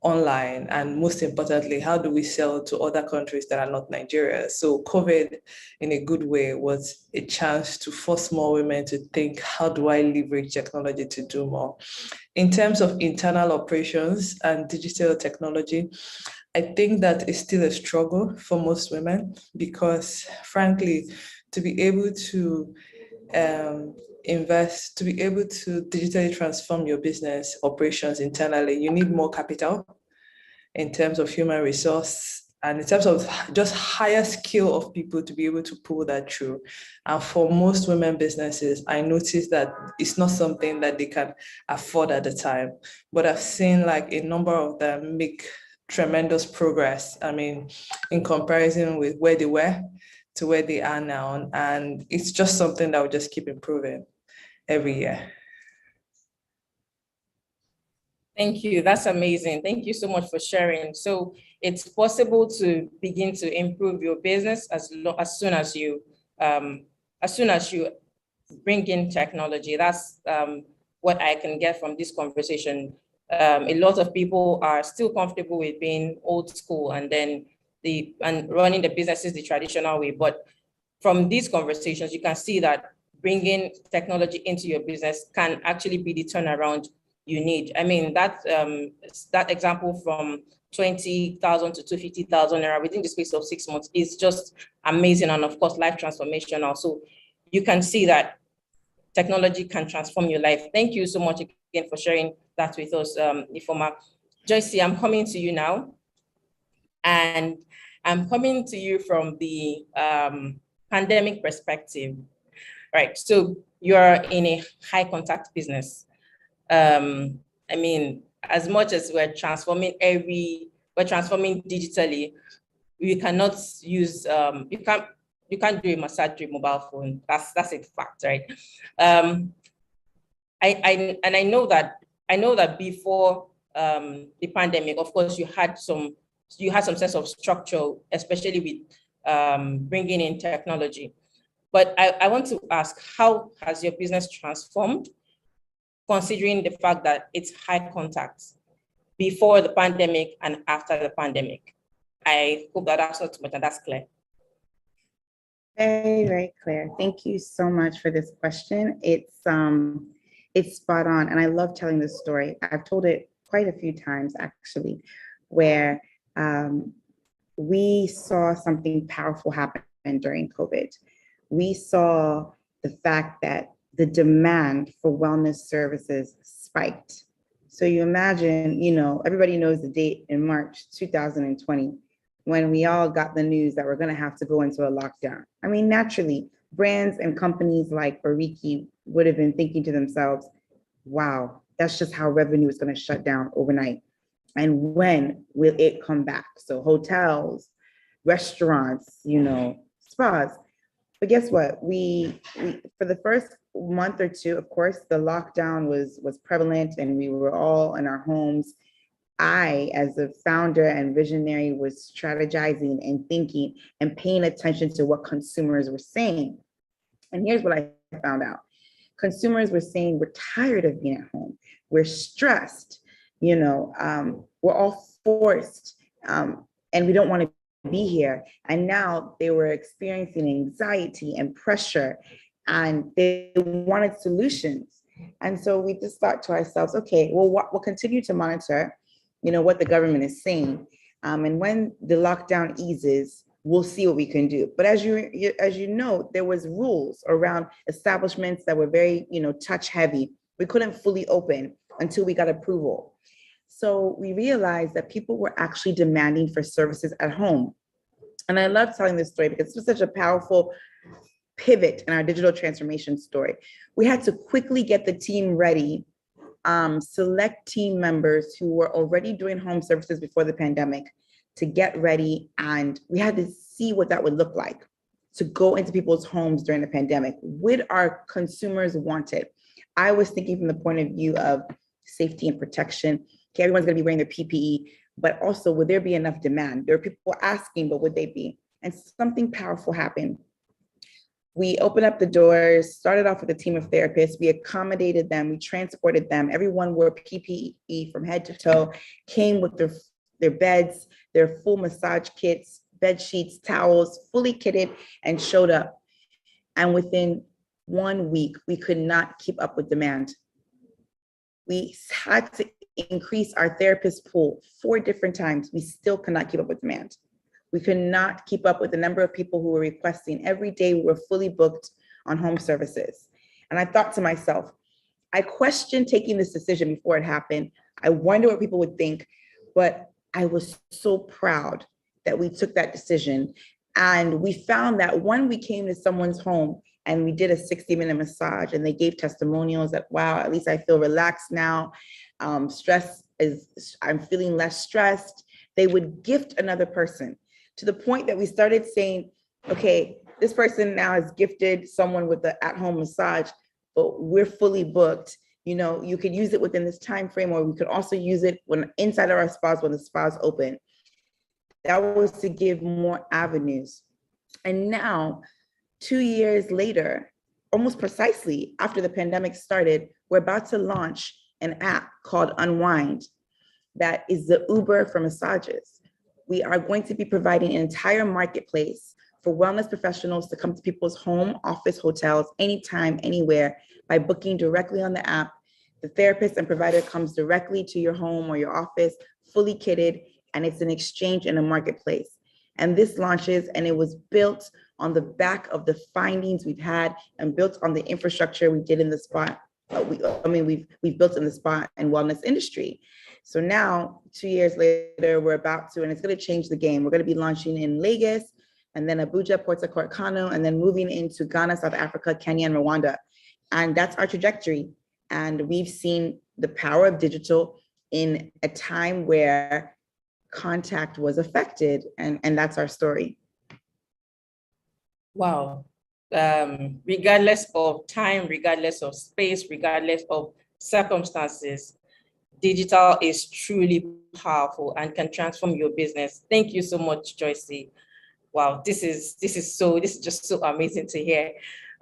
online? And most importantly, how do we sell to other countries that are not Nigeria? So COVID, in a good way, was a chance to force more women to think, how do I leverage technology to do more? In terms of internal operations and digital technology, I think that is still a struggle for most women because, frankly, to be able to invest, to be able to digitally transform your business operations internally, you need more capital in terms of human resource and in terms of just higher skill of people to be able to pull that through. And for most women businesses, I noticed that it's not something that they can afford at the time. But I've seen like a number of them make tremendous progress. I mean, in comparison with where they were to where they are now. And it's just something that will just keep improving every year. Thank you. That's amazing. Thank you so much for sharing. So it's possible to begin to improve your business as soon as you bring in technology. That's what I can get from this conversation. A lot of people are still comfortable with being old school and running the businesses the traditional way. But from these conversations, you can see that bringing technology into your business can actually be the turnaround you need. I mean, that example from 20,000 to 250,000 naira within the space of 6 months is just amazing, and of course, life transformational. So you can see that technology can transform your life. Thank you so much again for sharing that with us, Ifoma. Joyce, I'm coming to you now, and I'm coming to you from the pandemic perspective. Right. So you're in a high contact business. I mean, as much as we're transforming digitally, we cannot use you can't do a massage through mobile phone. That's a fact, right? I know that before the pandemic, of course, you had some sense of structure, especially with bringing in technology. But I want to ask, how has your business transformed, considering the fact that it's high contact before the pandemic and after the pandemic? I hope that that's not too much and that's clear. Very, very clear. Thank you so much for this question. It's spot on. And I love telling this story. I've told it quite a few times, actually, where we saw something powerful happen during COVID. We saw the fact that the demand for wellness services spiked. So you imagine, everybody knows the date in March 2020, when we all got the news that we're going to have to go into a lockdown. I mean, naturally, brands and companies like Oriki would have been thinking to themselves, wow, that's just how revenue is going to shut down overnight. And when will it come back? So hotels, restaurants, spas, But guess what? We for the first month or two, of course, the lockdown was prevalent and we were all in our homes. I, as a founder and visionary, was strategizing and thinking and paying attention to what consumers were saying. And here's what I found out. Consumers were saying we're tired of being at home. We're stressed, we're all forced, and we don't want to be here. And now they were experiencing anxiety and pressure, and they wanted solutions. And so we just thought to ourselves, okay, well, we'll continue to monitor, what the government is saying. And when the lockdown eases, we'll see what we can do. But as you know, there was rules around establishments that were very, touch heavy. We couldn't fully open until we got approval. So we realized that people were actually demanding for services at home. And I love telling this story because it's such a powerful pivot in our digital transformation story. We had to quickly get the team ready, select team members who were already doing home services before the pandemic to get ready. And we had to see what that would look like to go into people's homes during the pandemic. Would our consumers want it? I was thinking from the point of view of safety and protection. Okay, everyone's gonna be wearing their PPE, but also would there be enough demand? There are people asking, but would they be? And something powerful happened. We opened up the doors, started off with a team of therapists. We accommodated them, we transported them. Everyone wore PPE from head to toe, came with their beds, their full massage kits, bed sheets, towels, fully kitted, and showed up. And within 1 week, we could not keep up with demand. We had to increase our therapist pool 4 different times. We still could not keep up with demand. We could not keep up with the number of people who were requesting. Every day we were fully booked on home services. And I thought to myself, I questioned taking this decision before it happened. I wonder what people would think, but I was so proud that we took that decision. And we found that when we came to someone's home and we did a 60-minute massage and they gave testimonials that, wow, at least I feel relaxed now. I'm feeling less stressed. They would gift another person, to the point that we started saying, okay, this person now has gifted someone with the at-home massage, but we're fully booked. You could use it within this time frame, or we could also use it when inside of our spas when the spas open. That was to give more avenues. And now, 2 years later, almost precisely after the pandemic started, we're about to launch an app called Unwind that is the Uber for massages. We are going to be providing an entire marketplace for wellness professionals to come to people's home, office, hotels, anytime, anywhere, by booking directly on the app. The therapist and provider comes directly to your home or your office, fully kitted, and it's an exchange in a marketplace. And this launches, and it was built on the back of the findings we've had and built on the infrastructure we did in the spa. We've built in the spa and wellness industry. So now, 2 years later, we're about to, and it's going to change the game. We're going to be launching in Lagos, and then Abuja, Port Harcourt, Kano, and then moving into Ghana, South Africa, Kenya, and Rwanda. And that's our trajectory. And we've seen the power of digital in a time where contact was affected, and that's our story. Wow. Regardless of time, regardless of space, regardless of circumstances, digital is truly powerful and can transform your business. Thank you so much, Joycey. Wow, this is just so amazing to hear.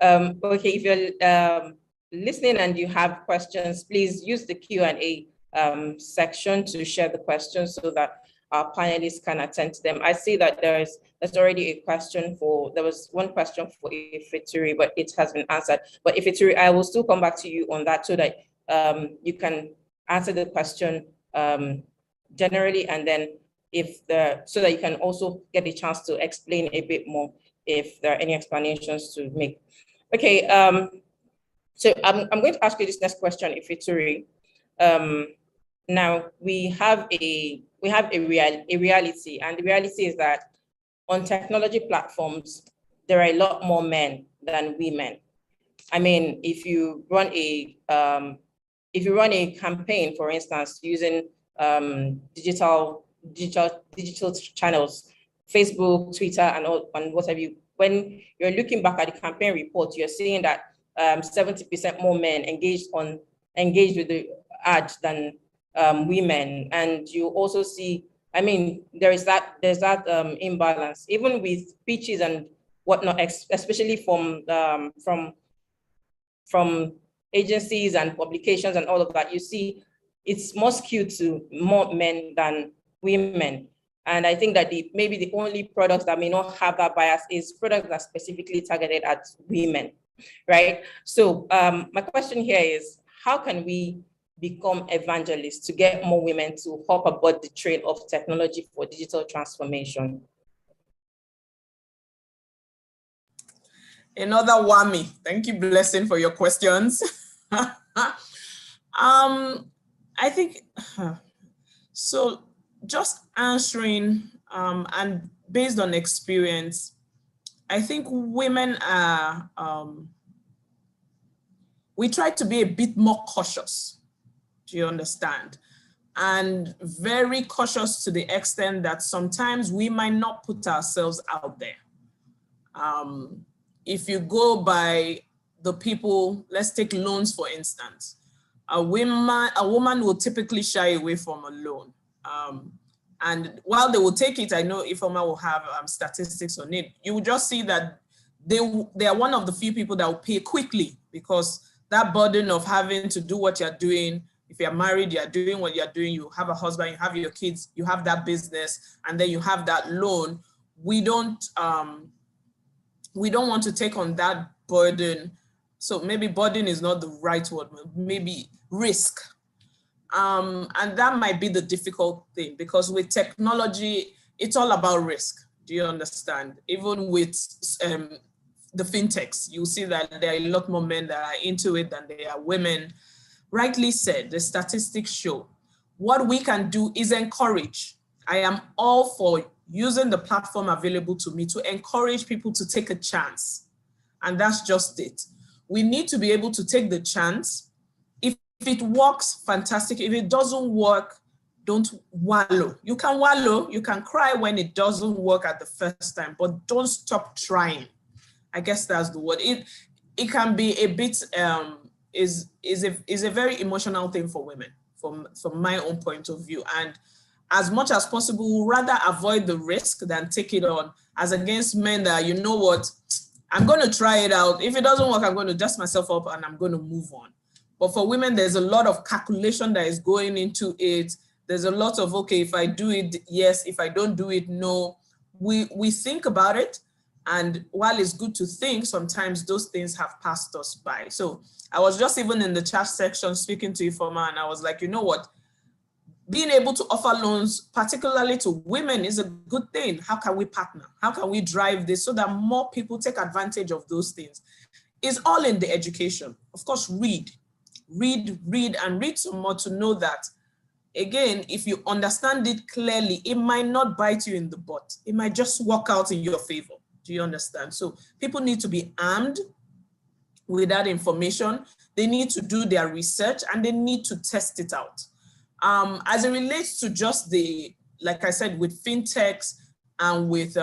Okay, if you're listening and you have questions, please use the Q&A section to share the questions so that our panelists can attend to them. I see that there's already a question there was one question for Ifituri, but it has been answered. But Ifituri, I will still come back to you on that so that you can answer the question generally, and then so that you can also get a chance to explain a bit more if there are any explanations to make. Okay, so I'm going to ask you this next question, Ifituri. Now we have a reality, and the reality is that on technology platforms, there are a lot more men than women. I mean, if you run a campaign, for instance, using digital channels, Facebook, Twitter, and what have you, when you're looking back at the campaign report, you're seeing that 70% more men engaged with the ad than women. And you also see, I mean, there's that imbalance, even with pitches and whatnot, especially from agencies and publications and all of that. You see, it's more skewed to more men than women. And I think that maybe the only products that may not have that bias is products that are specifically targeted at women, right? So my question here is, how can we become evangelists to get more women to hop aboard the train of technology for digital transformation? Another whammy. Thank you, Blessing, for your questions. I think, so just answering, and based on experience, I think women are, we try to be a bit more cautious, do you understand? And very cautious to the extent that sometimes we might not put ourselves out there. If you go by the people, let's take loans for instance. A woman will typically shy away from a loan. And while they will take it, I know Ifeoma will have statistics on it. You will just see that they are one of the few people that will pay quickly, because that burden of having to do what you're doing, if you're married, you're doing what you're doing, you have a husband, you have your kids, you have that business, and then you have that loan. We don't want to take on that burden. So maybe burden is not the right word, maybe risk. And that might be the difficult thing, because with technology, it's all about risk. Do you understand? Even with the fintechs, you'll see that there are a lot more men that are into it than there are women. Rightly said, the statistics show. What we can do is encourage. I am all for using the platform available to me to encourage people to take a chance. And that's just it. We need to be able to take the chance. If it works, fantastic. If it doesn't work, don't wallow. You can wallow, you can cry when it doesn't work at the first time, but don't stop trying. I guess that's the word. It can be a bit, is a very emotional thing for women, from my own point of view. And as much as possible, rather avoid the risk than take it on, as against men that, you know what, I'm going to try it out. If it doesn't work, I'm going to dust myself up and I'm going to move on. But for women, there's a lot of calculation that is going into it. There's a lot of, okay, if I do it, yes. If I don't do it, no. We think about it. And while it's good to think, sometimes those things have passed us by. So I was just even in the chat section speaking to Ifeoma, and I was like, you know what? Being able to offer loans, particularly to women, is a good thing. How can we partner? How can we drive this so that more people take advantage of those things? It's all in the education. Of course, read, and read some more to know that, again, if you understand it clearly, it might not bite you in the butt. It might just work out in your favor. Do you understand? So people need to be armed with that information. They need to do their research and they need to test it out. As it relates to just like I said, with fintechs and with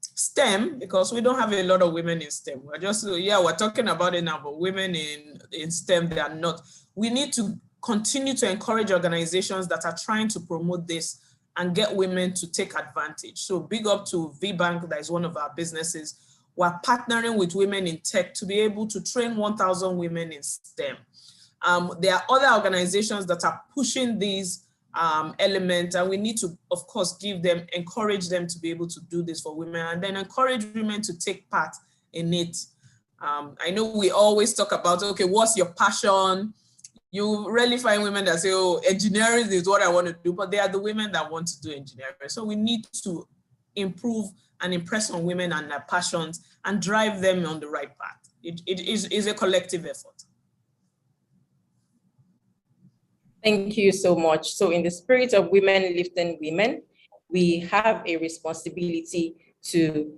STEM, because we don't have a lot of women in STEM. We're just, we're talking about it now, but women in STEM, they are not. We need to continue to encourage organizations that are trying to promote this and get women to take advantage. So big up to VBank, that is one of our businesses. We're partnering with women in tech to be able to train 1,000 women in STEM. There are other organizations that are pushing these elements, and we need to, of course, encourage them to be able to do this for women, and then encourage women to take part in it. I know we always talk about, okay, what's your passion? You rarely find women that say, oh, engineering is what I want to do, but they are the women that want to do engineering. So we need to improve and impress on women and their passions and drive them on the right path. It is a collective effort. Thank you so much. So in the spirit of women lifting women, we have a responsibility to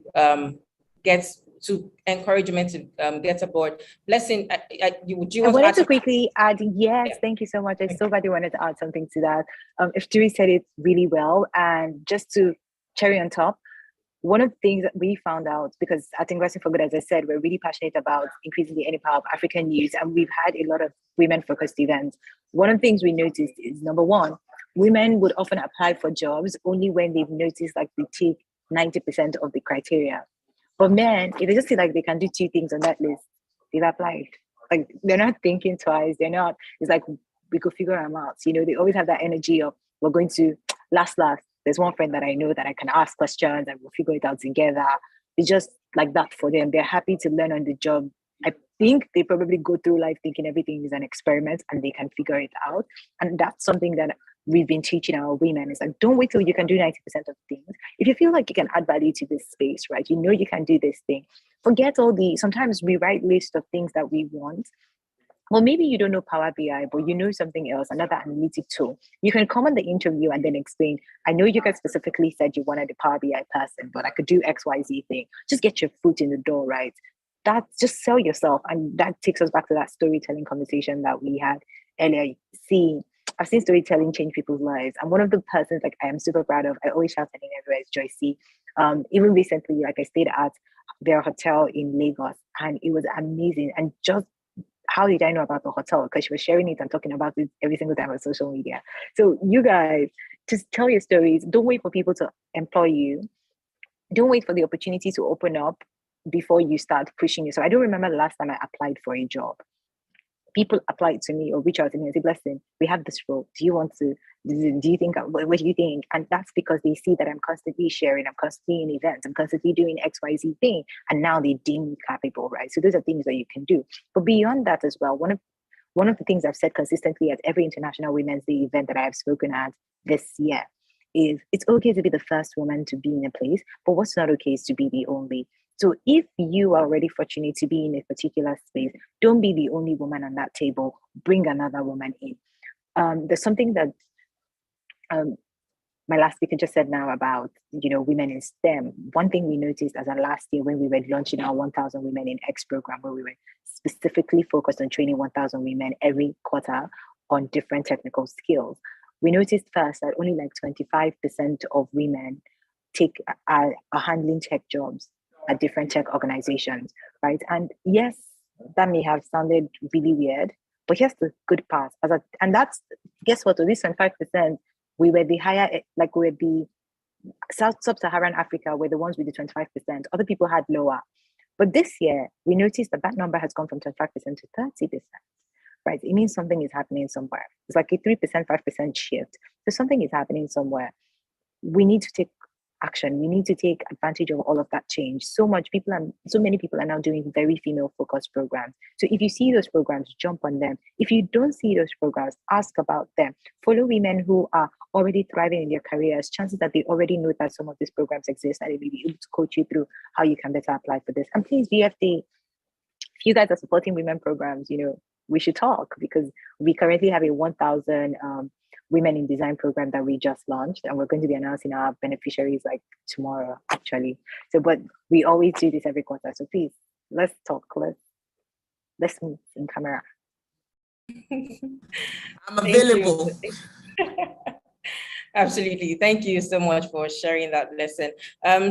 encourage men to get aboard. Blessing, I wanted to quickly add, yes, thank you so much. I so badly wanted to add something to that. If Julie said it really well, and just to cherry on top, one of the things that we found out, because at Investing for Good, as I said, we're really passionate about increasing the earning power of African youth, and we've had a lot of women-focused events. One of the things we noticed is, number one, women would often apply for jobs only when they've noticed like they tick 90% of the criteria. But men, if they just see like they can do 2 things on that list, they've applied. Like they're not thinking twice. They're not, it's like we could figure them out. You know, they always have that energy of we're going to last. There's one friend that I know that I can ask questions and we'll figure it out together. It's just like that for them. They're happy to learn on the job. I think they probably go through life thinking everything is an experiment and they can figure it out. And that's something that we've been teaching our women. It's like, don't wait till you can do 90% of things. If you feel like you can add value to this space, right? You know you can do this thing. Forget all the, sometimes we write lists of things that we want. Well, maybe you don't know Power BI, but you know something else, another analytic tool. You can come on the interview and then explain, I know you guys specifically said you wanted a Power BI person, but I could do XYZ thing. Just get your foot in the door, right? That's just sell yourself. And that takes us back to that storytelling conversation that we had earlier. I've seen storytelling change people's lives. And one of the persons like I am super proud of, I always shout her name everywhere, is Joycey. Even recently, like I stayed at their hotel in Lagos and it was amazing. And just how did I know about the hotel? Because she was sharing it and talking about it every single time on social media. So you guys, just tell your stories. Don't wait for people to employ you. Don't wait for the opportunity to open up before you start pushing yourself. I don't remember the last time I applied for a job. People apply to me or reach out to me and say, "Blessing, we have this role. Do you want to? Do you think? What do you think?" And that's because they see that I'm constantly sharing, I'm constantly in events, I'm constantly doing XYZ thing, and now they deem me capable, right? So those are things that you can do. But beyond that as well, one of the things I've said consistently at every International Women's Day event that I have spoken at this year is it's okay to be the first woman to be in a place, but what's not okay is to be the only. So if you are already fortunate to be in a particular space, don't be the only woman on that table. Bring another woman in. There's something that my last speaker just said now about, women in STEM. One thing we noticed as of last year when we were launching our 1,000 Women in X program, where we were specifically focused on training 1,000 women every quarter on different technical skills. We noticed first that only like 25% of women are handling tech jobs at different tech organizations, right? And yes, that may have sounded really weird, but here's the good part. And that's, guess what, this 25%, we were the higher, like we were the Sub-Saharan Africa were the ones with the 25%. Other people had lower. But this year, we noticed that number has gone from 25% to 30%, right? It means something is happening somewhere. It's like a 3%, 5% shift. So something is happening somewhere. We need to take action. We need to take advantage of all of that change. So many people are now doing very female-focused programs. So if you see those programs, jump on them. If you don't see those programs, ask about them. Follow women who are already thriving in their careers. Chances that they already know that some of these programs exist and they may be able to coach you through how you can better apply for this. And please, VFD, if you guys are supporting women programs, we should talk, because we currently have a 1,000 Women in Design program that we just launched, and we're going to be announcing our beneficiaries like tomorrow, actually. So, but we always do this every quarter. So please, let's talk. Let's meet in camera. I'm available. Absolutely. Thank you so much for sharing that lesson.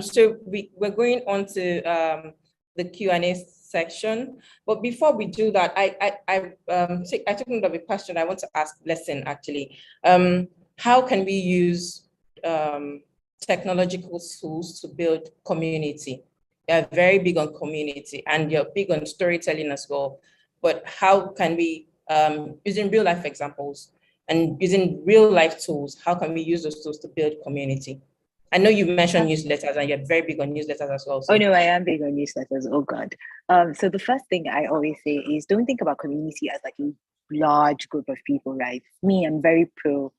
So we're going on to the Q&A section. But before we do that, I took note of a question I want to ask Blessing, actually. How can we use technological tools to build community? You're very big on community and you're big on storytelling as well. But how can we, using real life examples and using real life tools, how can we use those tools to build community? I know you mentioned newsletters and you're very big on newsletters as well. So. Oh no, I am big on newsletters. Oh God. So the first thing I always say is don't think about community as like a large group of people, right? Me, I'm very pro,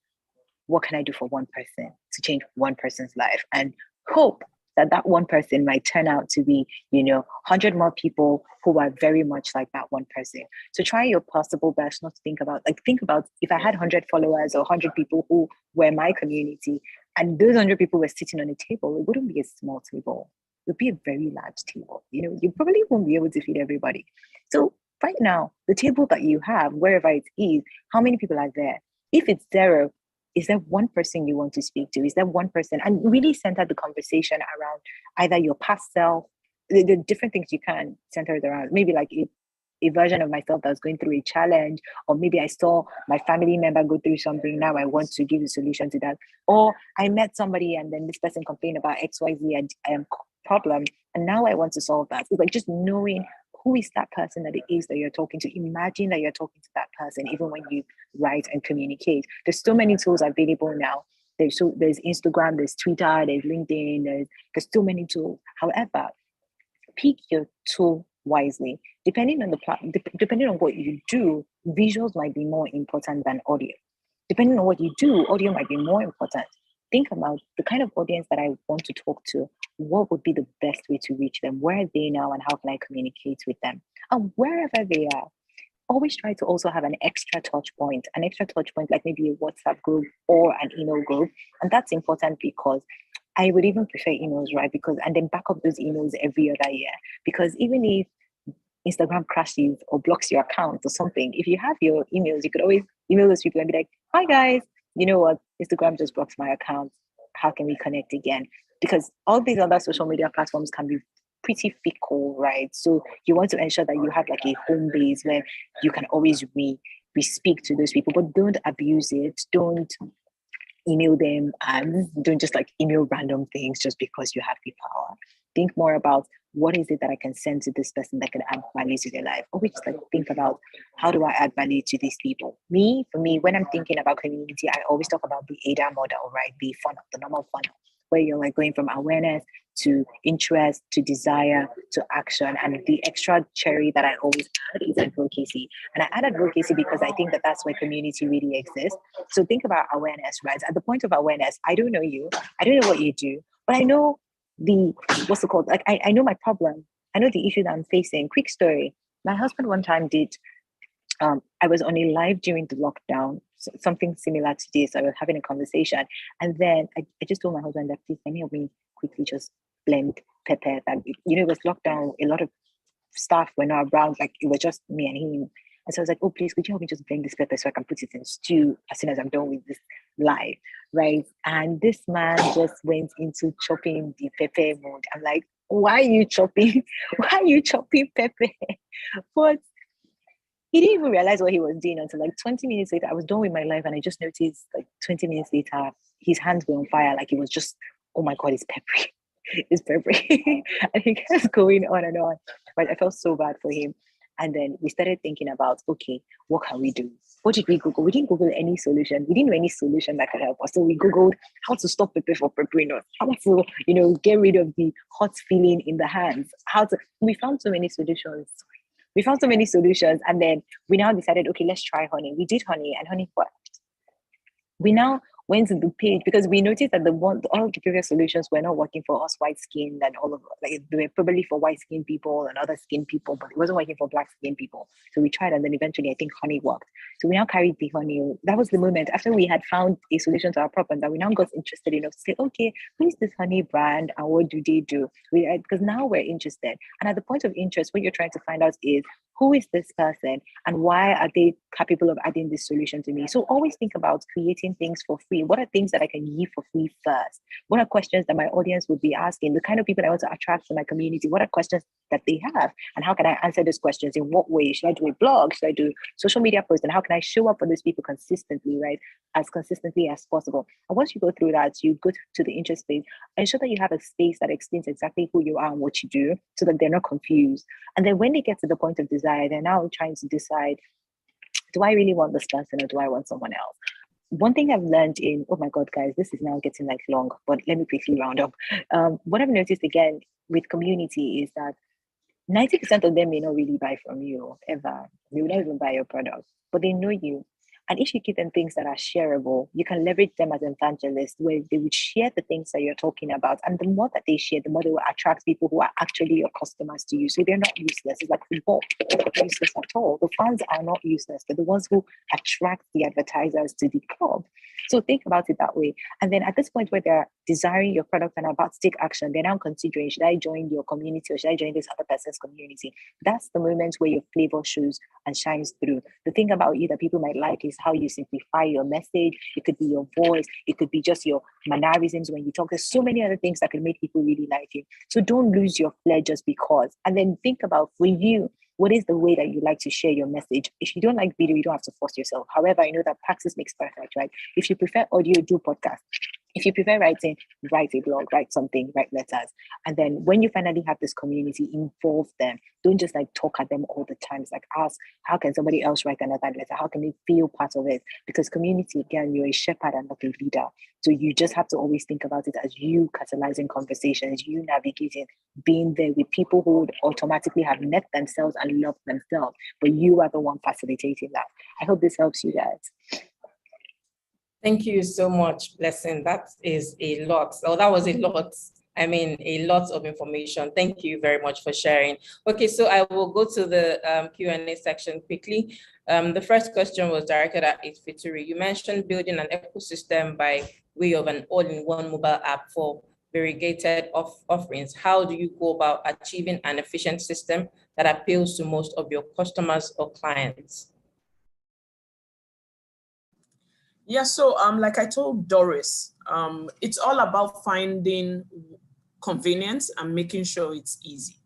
what can I do for one person to change one person's life? And hope that one person might turn out to be, 100 more people who are very much like that one person. So try your possible best not to think about if I had 100 followers or 100 people who were my community, and those 100 people were sitting on a table, it wouldn't be a small table. It would be a very large table. You probably won't be able to feed everybody. So right now, the table that you have, wherever it is, how many people are there? If it's 0, is there one person you want to speak to? Is there one person? And really center the conversation around either your past self, the different things you can center it around. Maybe like a version of myself that was going through a challenge, or maybe I saw my family member go through something. Now I want to give a solution to that. Or I met somebody and then this person complained about XYZ problem, and now I want to solve that. It's like just knowing who is that person that it is that you're talking to. Imagine that you're talking to that person, even when you write and communicate. There's so many tools available now. There's Instagram, there's Twitter, there's LinkedIn, there's so many tools. However, pick your tool wisely. Depending on depending on what you do, visuals might be more important than audio. Depending on what you do, audio might be more important. Think about the kind of audience that I want to talk to. What would be the best way to reach them? Where are they now, and how can I communicate with them? And wherever they are, always try to also have an extra touch point, like maybe a WhatsApp group or an email group. And that's important because I would even prefer emails, right? Because, and then back up those emails every other year. Because even if Instagram crashes or blocks your account or something, if you have your emails, you could always email those people and be like, hi guys, you know what? Instagram just blocked my account. How can we connect again? Because all these other social media platforms can be pretty fickle, right? So you want to ensure that you have like a home base where you can always speak to those people, but don't abuse it. Don't email them, and don't just like email random things just because you have the power. Think more about what is it that I can send to this person that can add value to their life. Always like think about, how do I add value to these people? For me, when I'm thinking about community, I always talk about the ADA model, right? The funnel, the normal funnel, where you're like going from awareness to interest to desire to action. And the extra cherry that I always add is advocacy. And I add advocacy because I think that that's where community really exists. So think about awareness, right? At the point of awareness, I don't know you, I don't know what you do, but I know what's it called? Like I know my problem. I know the issue that I'm facing. Quick story. My husband one time did, I was on a live during the lockdown, something similar to this. I was having a conversation, and then I just told my husband that, please, can you help me quickly just blend pepper? That, you know, it was lockdown. A lot of staff were not around. Like it was just me and him. And so I was like, oh, please, could you help me just blend this pepper so I can put it in stew as soon as I'm done with this live, right? And this man just went into chopping the pepper mode. I'm like, why are you chopping? Why are you chopping pepper? But he didn't even realize what he was doing until like 20 minutes later. I was done with my life and I just noticed like 20 minutes later, his hands were on fire. Like it was just, oh my God, it's peppery. It's peppery. And he kept going on and on. But I felt so bad for him. And then we started thinking about, okay, what can we do? What did we Google? We didn't Google any solution. We didn't know any solution that could help us. So we Googled how to stop pepper for peppering us, how to, get rid of the hot feeling in the hands, we found so many solutions. And then we now decided, okay, let's try honey. We did honey, and honey worked. We now went to the page because we noticed that all of the previous solutions were not working for us white skinned, and all of like they were probably for white skinned people and other skin people, but it wasn't working for black skin people. So we tried, and then eventually I think honey worked. So we now carried the honey. That was the moment after we had found a solution to our problem that we now got interested enough to say, okay, who is this honey brand and what do they do? Because now we're interested. And at the point of interest, what you're trying to find out is, who is this person and why are they capable of adding this solution to me? So always think about creating things for free. What are things that I can give for free first? What are questions that my audience would be asking? The kind of people I want to attract to my community, what are questions that they have? And how can I answer those questions? In what way? Should I do a blog? Should I do social media posts? And how can I show up for those people consistently, right? As consistently as possible. And once you go through that, you go to the interest page, ensure that you have a space that explains exactly who you are and what you do so that they're not confused. And then when they get to the point of desire, they're now trying to decide, do I really want this person or do I want someone else? One thing I've learned oh my God, guys, this is now getting like long, but let me quickly round up. What I've noticed again with community is that 90% of them may not really buy from you ever. They will not even buy your product, but they know you. And if you give them things that are shareable, you can leverage them as evangelists where they would share the things that you're talking about. And the more that they share, the more they will attract people who are actually your customers to you. So they're not useless. It's like football. They're not useless at all. The fans are not useless. They're the ones who attract the advertisers to the club. So think about it that way. And then at this point where they're desiring your product and about to take action, they're now considering, should I join your community or should I join this other person's community? That's the moment where your flavor shows and shines through. The thing about you that people might like is how you simplify your message. It could be your voice. It could be just your mannerisms when you talk. There's so many other things that can make people really like you. So don't lose your flair just because. And then think about, for you, what is the way that you like to share your message? If you don't like video, you don't have to force yourself. However, I know that practice makes perfect, right? If you prefer audio, do podcast. If you prefer writing, write a blog, write something, write letters. And then when you finally have this community, involve them. Don't just like talk at them all the time. It's like, ask, how can somebody else write another letter? How can they feel part of it? Because community, again, you're a shepherd and not a leader. So you just have to always think about it as you catalyzing conversations, you navigating, being there with people who would automatically have met themselves and loved themselves, but you are the one facilitating that. I hope this helps you guys. Thank you so much, Blessing. That is a lot. Oh, that was a lot. I mean, a lot of information. Thank you very much for sharing. Okay, so I will go to the Q&A section quickly. The first question was directed at Fituri. You mentioned building an ecosystem by way of an all-in-one mobile app for variegated offerings. How do you go about achieving an efficient system that appeals to most of your customers or clients? Yeah, so like I told Doris, it's all about finding convenience and making sure it's easy.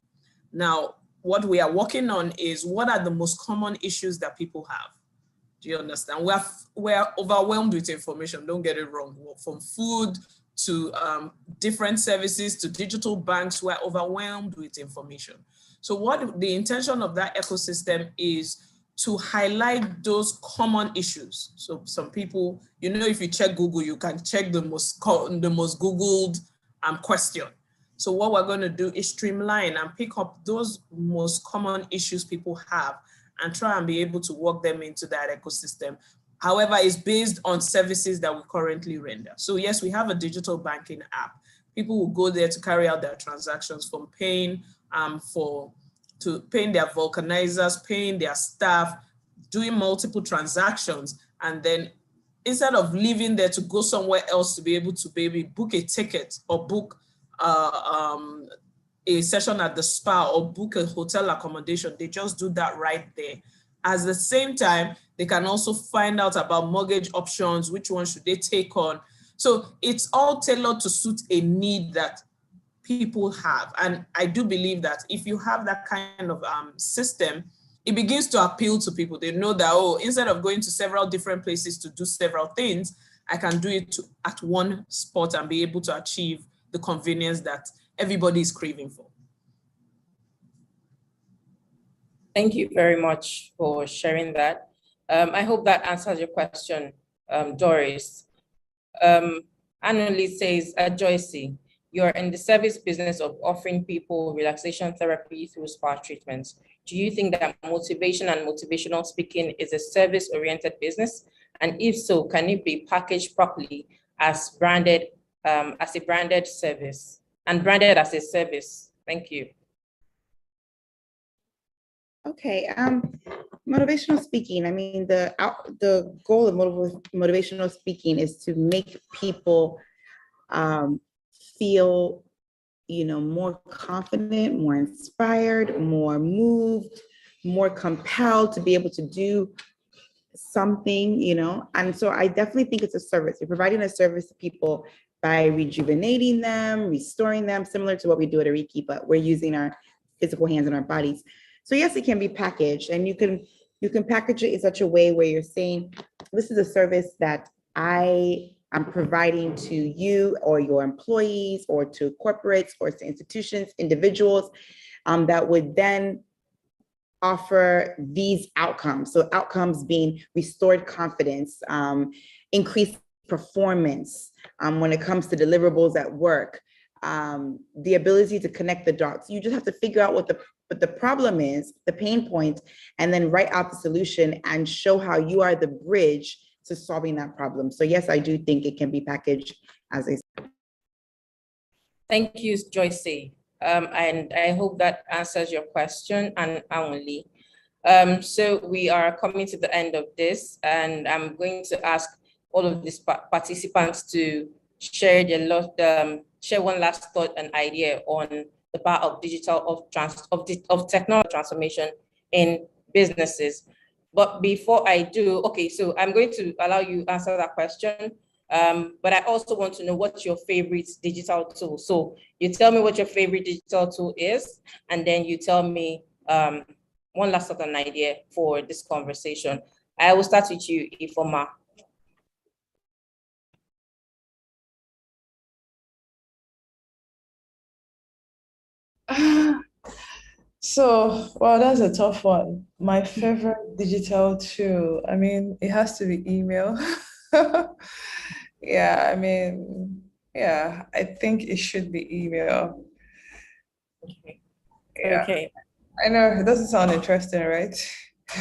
Now, what we are working on is what are the most common issues that people have? Do you understand? We're overwhelmed with information, don't get it wrong. From food to different services to digital banks, we're overwhelmed with information. So what the intention of that ecosystem is to highlight those common issues. So some people, you know, if you check Google, you can check the most Googled question. So what we're going to do is streamline and pick up those most common issues people have and try and be able to work them into that ecosystem. However, it's based on services that we currently render. So yes, we have a digital banking app. People will go there to carry out their transactions, from paying paying their vulcanizers, paying their staff, doing multiple transactions, and then instead of leaving there to go somewhere else to be able to maybe book a ticket or book a session at the spa or book a hotel accommodation, they just do that right there. At the same time, they can also find out about mortgage options, which one should they take on. So it's all tailored to suit a need that people have. And I do believe that if you have that kind of system, it begins to appeal to people. They know that, oh, instead of going to several different places to do several things, I can do it at one spot and be able to achieve the convenience that everybody is craving for. Thank you very much for sharing that. I hope that answers your question, Doris. Annalie says, Joycey, you're in the service business of offering people relaxation therapy through spa treatments. Do you think that motivation and motivational speaking is a service-oriented business? And if so, can it be packaged properly as a branded service and branded as a service? Thank you. Okay, motivational speaking. I mean, the goal of motivational speaking is to make people feel, more confident, more inspired, more moved, more compelled to be able to do something, And so I definitely think it's a service. You're providing a service to people by rejuvenating them, restoring them, similar to what we do at Ariki, but we're using our physical hands and our bodies. So yes, it can be packaged, and you can package it in such a way where you're saying, this is a service that I am providing to you or your employees or to corporates or to institutions, individuals, that would then offer these outcomes. So outcomes being restored confidence, increased performance when it comes to deliverables at work, the ability to connect the dots. You just have to figure out what the problem is, the pain point, and then write out the solution and show how you are the bridge to solving that problem. So yes, I do think it can be packaged as a. Thank you, Joycey. And I hope that answers your question, and only. So we are coming to the end of this, and I'm going to ask all of these participants to shared a lot, share one last thought and idea on the power of of technology transformation in businesses. But before I do, okay, so I'm going to allow you answer that question. But I also want to know what's your favorite digital tool. So you tell me what your favorite digital tool is, and then you tell me one last thought and idea for this conversation. I will start with you, Ifoma. So, well, that's a tough one. My favorite digital tool, I mean, it has to be email. Yeah, I mean, yeah, I think it should be email. Okay. Yeah, Okay. I know it doesn't sound interesting, right?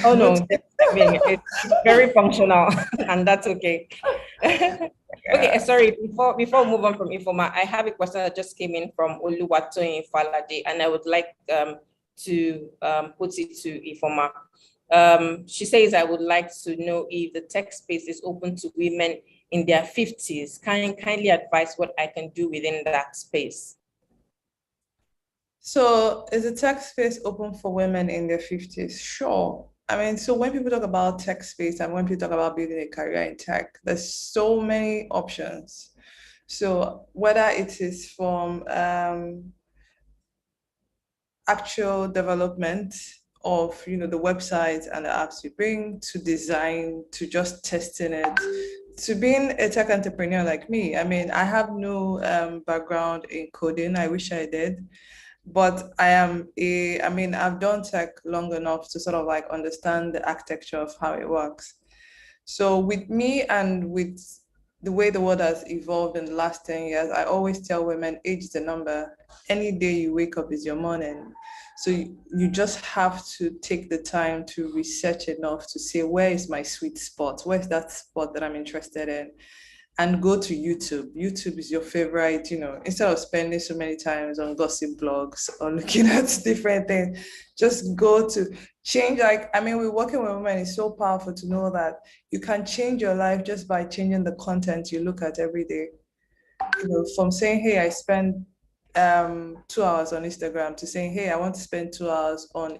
Oh But no, I mean it's very functional, and that's okay. Okay, yeah. sorry. Before we move on from Informa, I have a question that just came in from Oluwatoyin Falade, and I would like to put it to Informa. She says, I would like to know if the tech space is open to women in their 50s. Kindly advise what I can do within that space. So is the tech space open for women in their 50s? Sure. I mean, so when people talk about tech space and when people talk about building a career in tech, there's so many options. So whether it is from actual development of the websites and the apps we bring to design to just testing it to being a tech entrepreneur like me. I mean, I have no background in coding. I wish I did. But I mean, I've done tech long enough to sort of like understand the architecture of how it works. So with me and with the way the world has evolved in the last 10 years, I always tell women, age is a number. Any day you wake up is your morning. So you just have to take the time to research enough to say, where is my sweet spot? Where's that spot that I'm interested in? And go to YouTube. YouTube is your favorite, instead of spending so many times on gossip blogs or looking at different things, just go to change. Like, I mean, we're working with women. It's so powerful to know that you can change your life just by changing the content you look at every day. From saying, hey, I spend 2 hours on Instagram to saying, hey, I want to spend 2 hours on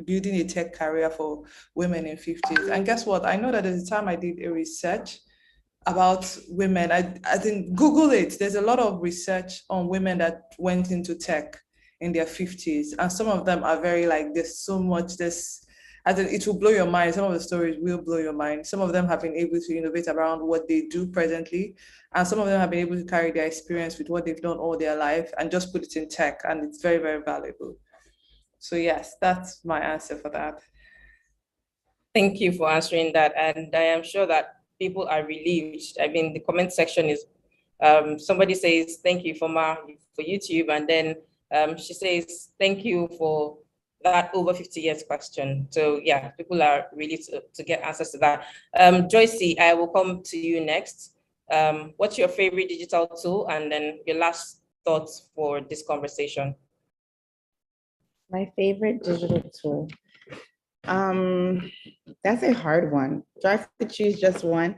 building a tech career for women in 50s. And guess what? I know that at the time I did a research about women. I think Google it. There's a lot of research on women that went into tech in their 50s. And some of them are very like, there's so much I think it will blow your mind. Some of the stories will blow your mind. Some of them have been able to innovate around what they do presently. And some of them have been able to carry their experience with what they've done all their life and just put it in tech. And it's very, very valuable. So yes, that's my answer for that. Thank you for answering that. And I am sure that people are relieved. I mean, the comment section is, somebody says, thank you for YouTube. And then she says, thank you for that over 50 years question. So yeah, people are really to get answers to that. Joycey, I will come to you next. What's your favorite digital tool? And then your last thoughts for this conversation. My favorite digital tool. That's a hard one. Do I have to choose just one?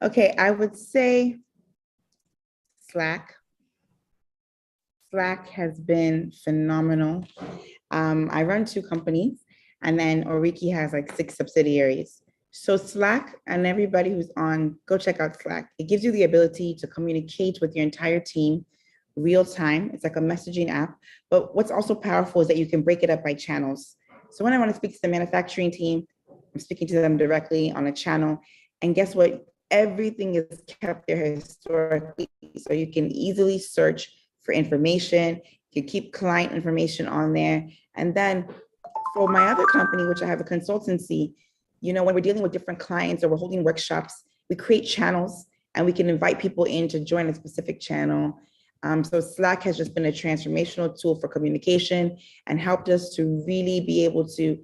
Okay, I would say Slack. Slack has been phenomenal. I run 2 companies, and then Oriki has like 6 subsidiaries. So Slack, and everybody who's on, go check out Slack. It gives you the ability to communicate with your entire team real time. It's like a messaging app. But what's also powerful is that you can break it up by channels. So when I want to speak to the manufacturing team, I'm speaking to them directly on a channel. And guess what? Everything is kept there historically. So you can easily search for information. You can keep client information on there. And then for my other company, which I have a consultancy, when we're dealing with different clients or we're holding workshops, we create channels and we can invite people in to join a specific channel. So Slack has just been a transformational tool for communication and helped us to really be able to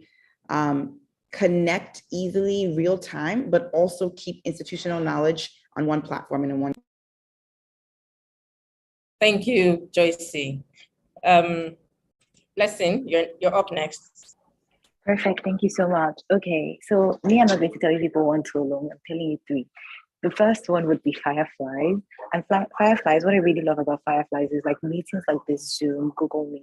connect easily, real time, but also keep institutional knowledge on one platform and in one. Thank you, Joycey. Blessing, you're up next. Perfect. Thank you so much. Okay, so me, I'm not going to tell you people 1 tool long. I'm telling you 3. The first one would be Fireflies. And Fireflies, what I really love about Fireflies is like meetings like this Zoom, Google Meet,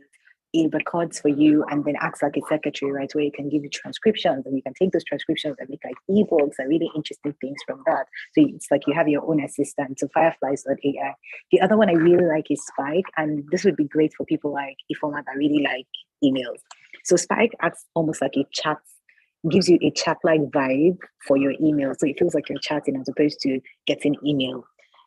it records for you and then acts like a secretary, right? Where you can give you transcriptions and you can take those transcriptions and make like ebooks and really interesting things from that. So it's like you have your own assistant. So Fireflies.ai. The other one I really like is Spike. And this would be great for people like Ifoma that really like emails. So Spike acts almost like a chat, gives you a chat-like vibe for your email. So it feels like you're chatting as opposed to getting email.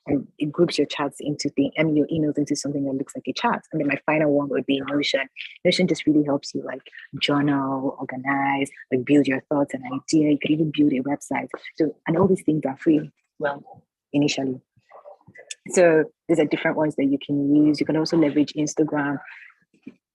And it groups your chats into your emails into something that looks like a chat. And then my final one would be Notion. Notion just really helps you like journal, organize, like build your thoughts and idea. You could even build a website. So, and all these things are free. Well, initially. So these are different ones that you can use. You can also leverage Instagram,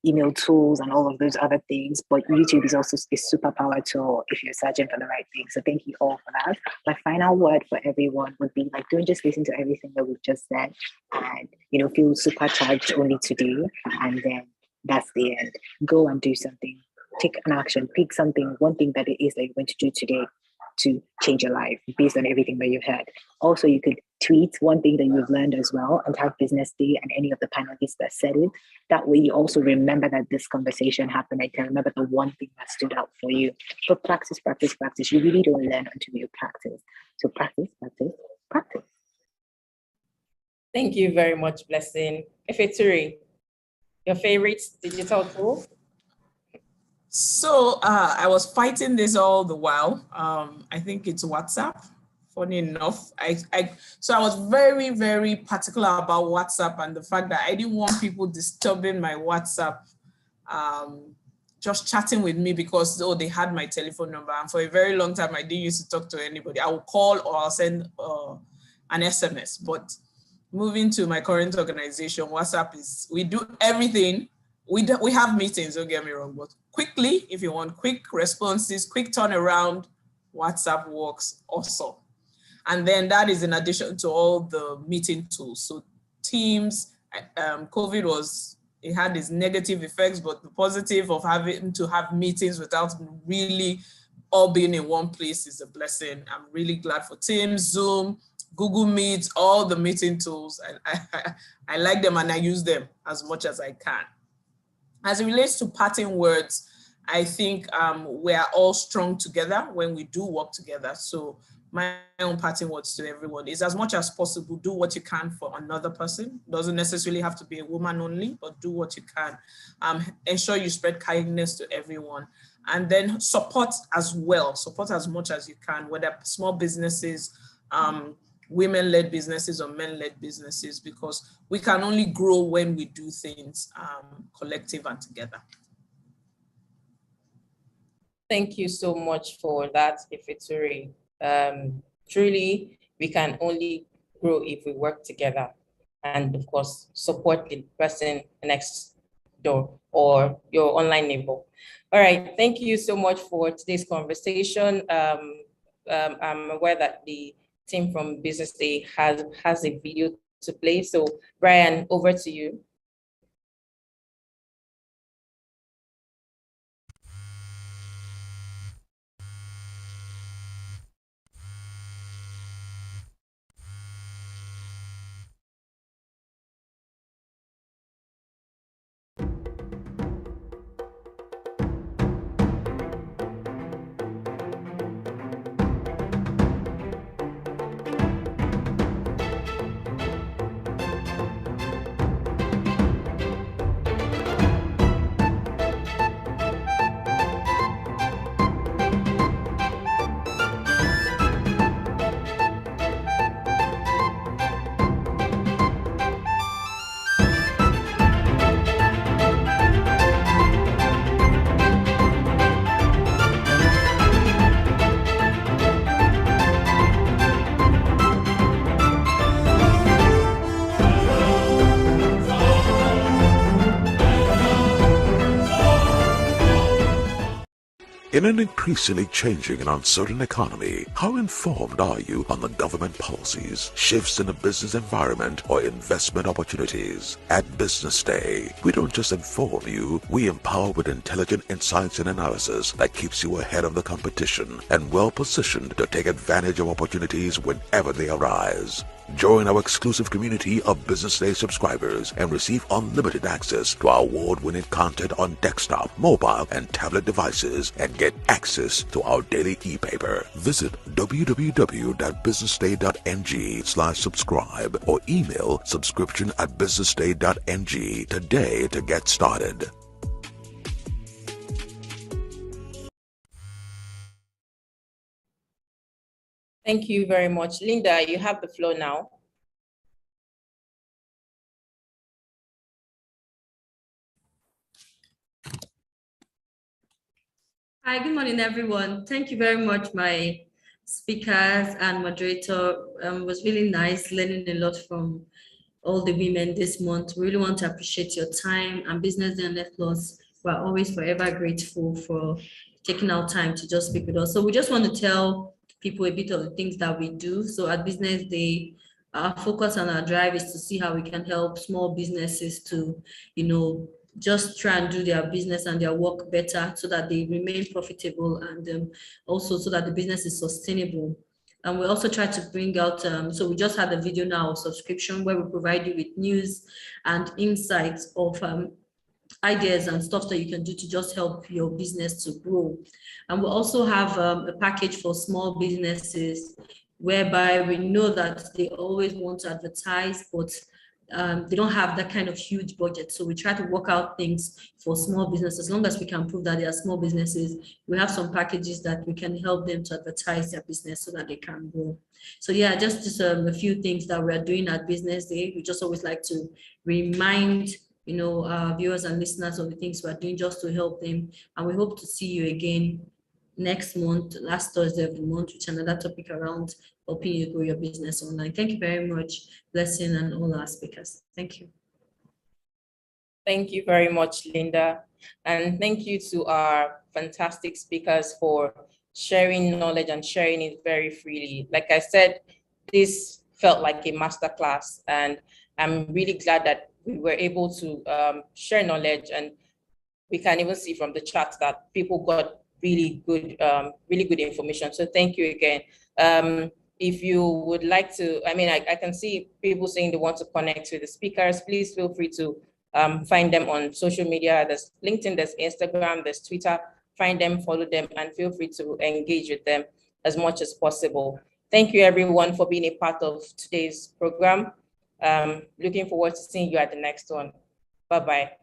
email tools and all of those other things, but YouTube is also a superpower tool if you're searching for the right thing. So thank you all for that. My final word for everyone would be like, don't just listen to everything that we've just said and, feel supercharged only today. And then that's the end. Go and do something. Take an action, pick something, one thing that it is that you're going to do today to change your life based on everything that you've heard. Also, you could tweet one thing that you've learned as well and tag Business Day and any of the panelists that said it. That way you also remember that this conversation happened. I can remember the one thing that stood out for you. But practice, practice, practice. You really don't learn until you practice. So practice, practice, practice. Thank you very much, Blessing. Ifeturi, your favorite digital tool? So I was fighting this all the while. I think it's WhatsApp. Funny enough, so I was very, very particular about WhatsApp and the fact that I didn't want people disturbing my WhatsApp, just chatting with me because they had my telephone number. And for a very long time, I didn't used to talk to anybody. I would call or I'll send an SMS. But moving to my current organization, WhatsApp we do everything. We have meetings, don't get me wrong, but quickly, if you want quick responses, quick turnaround, WhatsApp works awesome. And then that is in addition to all the meeting tools. So Teams, COVID it had its negative effects, but the positive of having to have meetings without really all being in one place is a blessing. I'm really glad for Teams, Zoom, Google Meet, all the meeting tools. I like them and I use them as much as I can. As it relates to parting words, I think we are all strong together when we do work together. So my own parting words to everyone is, as much as possible, do what you can for another person. Doesn't necessarily have to be a woman only, but do what you can. Ensure you spread kindness to everyone. And then support as well. Support as much as you can, whether small businesses, women-led businesses or men-led businesses, because we can only grow when we do things collective and together. Thank you so much for that, Ifeturi. Truly, we can only grow if we work together and, of course, support the person next door or your online neighbor. All right, thank you so much for today's conversation. I'm aware that the team from Business Day has a video to play. So Brian, over to you. In an increasingly changing and uncertain economy, how informed are you on the government policies, shifts in the business environment, or investment opportunities? At Business Day, we don't just inform you, we empower with intelligent insights and analysis that keeps you ahead of the competition and well-positioned to take advantage of opportunities whenever they arise. Join our exclusive community of Business Day subscribers and receive unlimited access to our award-winning content on desktop, mobile, and tablet devices, and get access to our daily e-paper. Visit www.businessday.ng/subscribe or email subscription@businessday.ng today to get started. Thank you very much. Linda, you have the floor now. Hi, good morning, everyone. Thank you very much, my speakers and moderator. It was really nice learning a lot from all the women this month. We really want to appreciate your time, and Business Day and Net Loss. We're always forever grateful for taking our time to just speak with us. So we just want to tell people a bit of the things that we do. So at Business Day, our focus and our drive is to see how we can help small businesses to, just try and do their business and their work better so that they remain profitable, and also so that the business is sustainable. And we also try to bring out, so we just had a video now of subscription where we provide you with news and insights of ideas and stuff that you can do to just help your business to grow. And we also have a package for small businesses whereby we know that they always want to advertise, but they don't have that kind of huge budget. So we try to work out things for small businesses. As long as we can prove that they are small businesses, we have some packages that we can help them to advertise their business so that they can grow. So yeah, just a few things that we're doing at Business Day. We just always like to remind our viewers and listeners of the things we're doing just to help them. And we hope to see you again next month, last Thursday of the month, with another topic around helping you grow your business online. Thank you very much, Blessing, and all our speakers. Thank you. Thank you very much, Linda. And thank you to our fantastic speakers for sharing knowledge and sharing it very freely. Like I said, this felt like a masterclass, and I'm really glad that we were able to share knowledge, and we can even see from the chat that people got really good information. So thank you again. If you would like to, I can see people saying they want to connect with the speakers. Please feel free to find them on social media. There's LinkedIn, there's Instagram, there's Twitter. Find them, follow them, and feel free to engage with them as much as possible. Thank you, everyone, for being a part of today's program. Looking forward to seeing you at the next one. Bye-bye.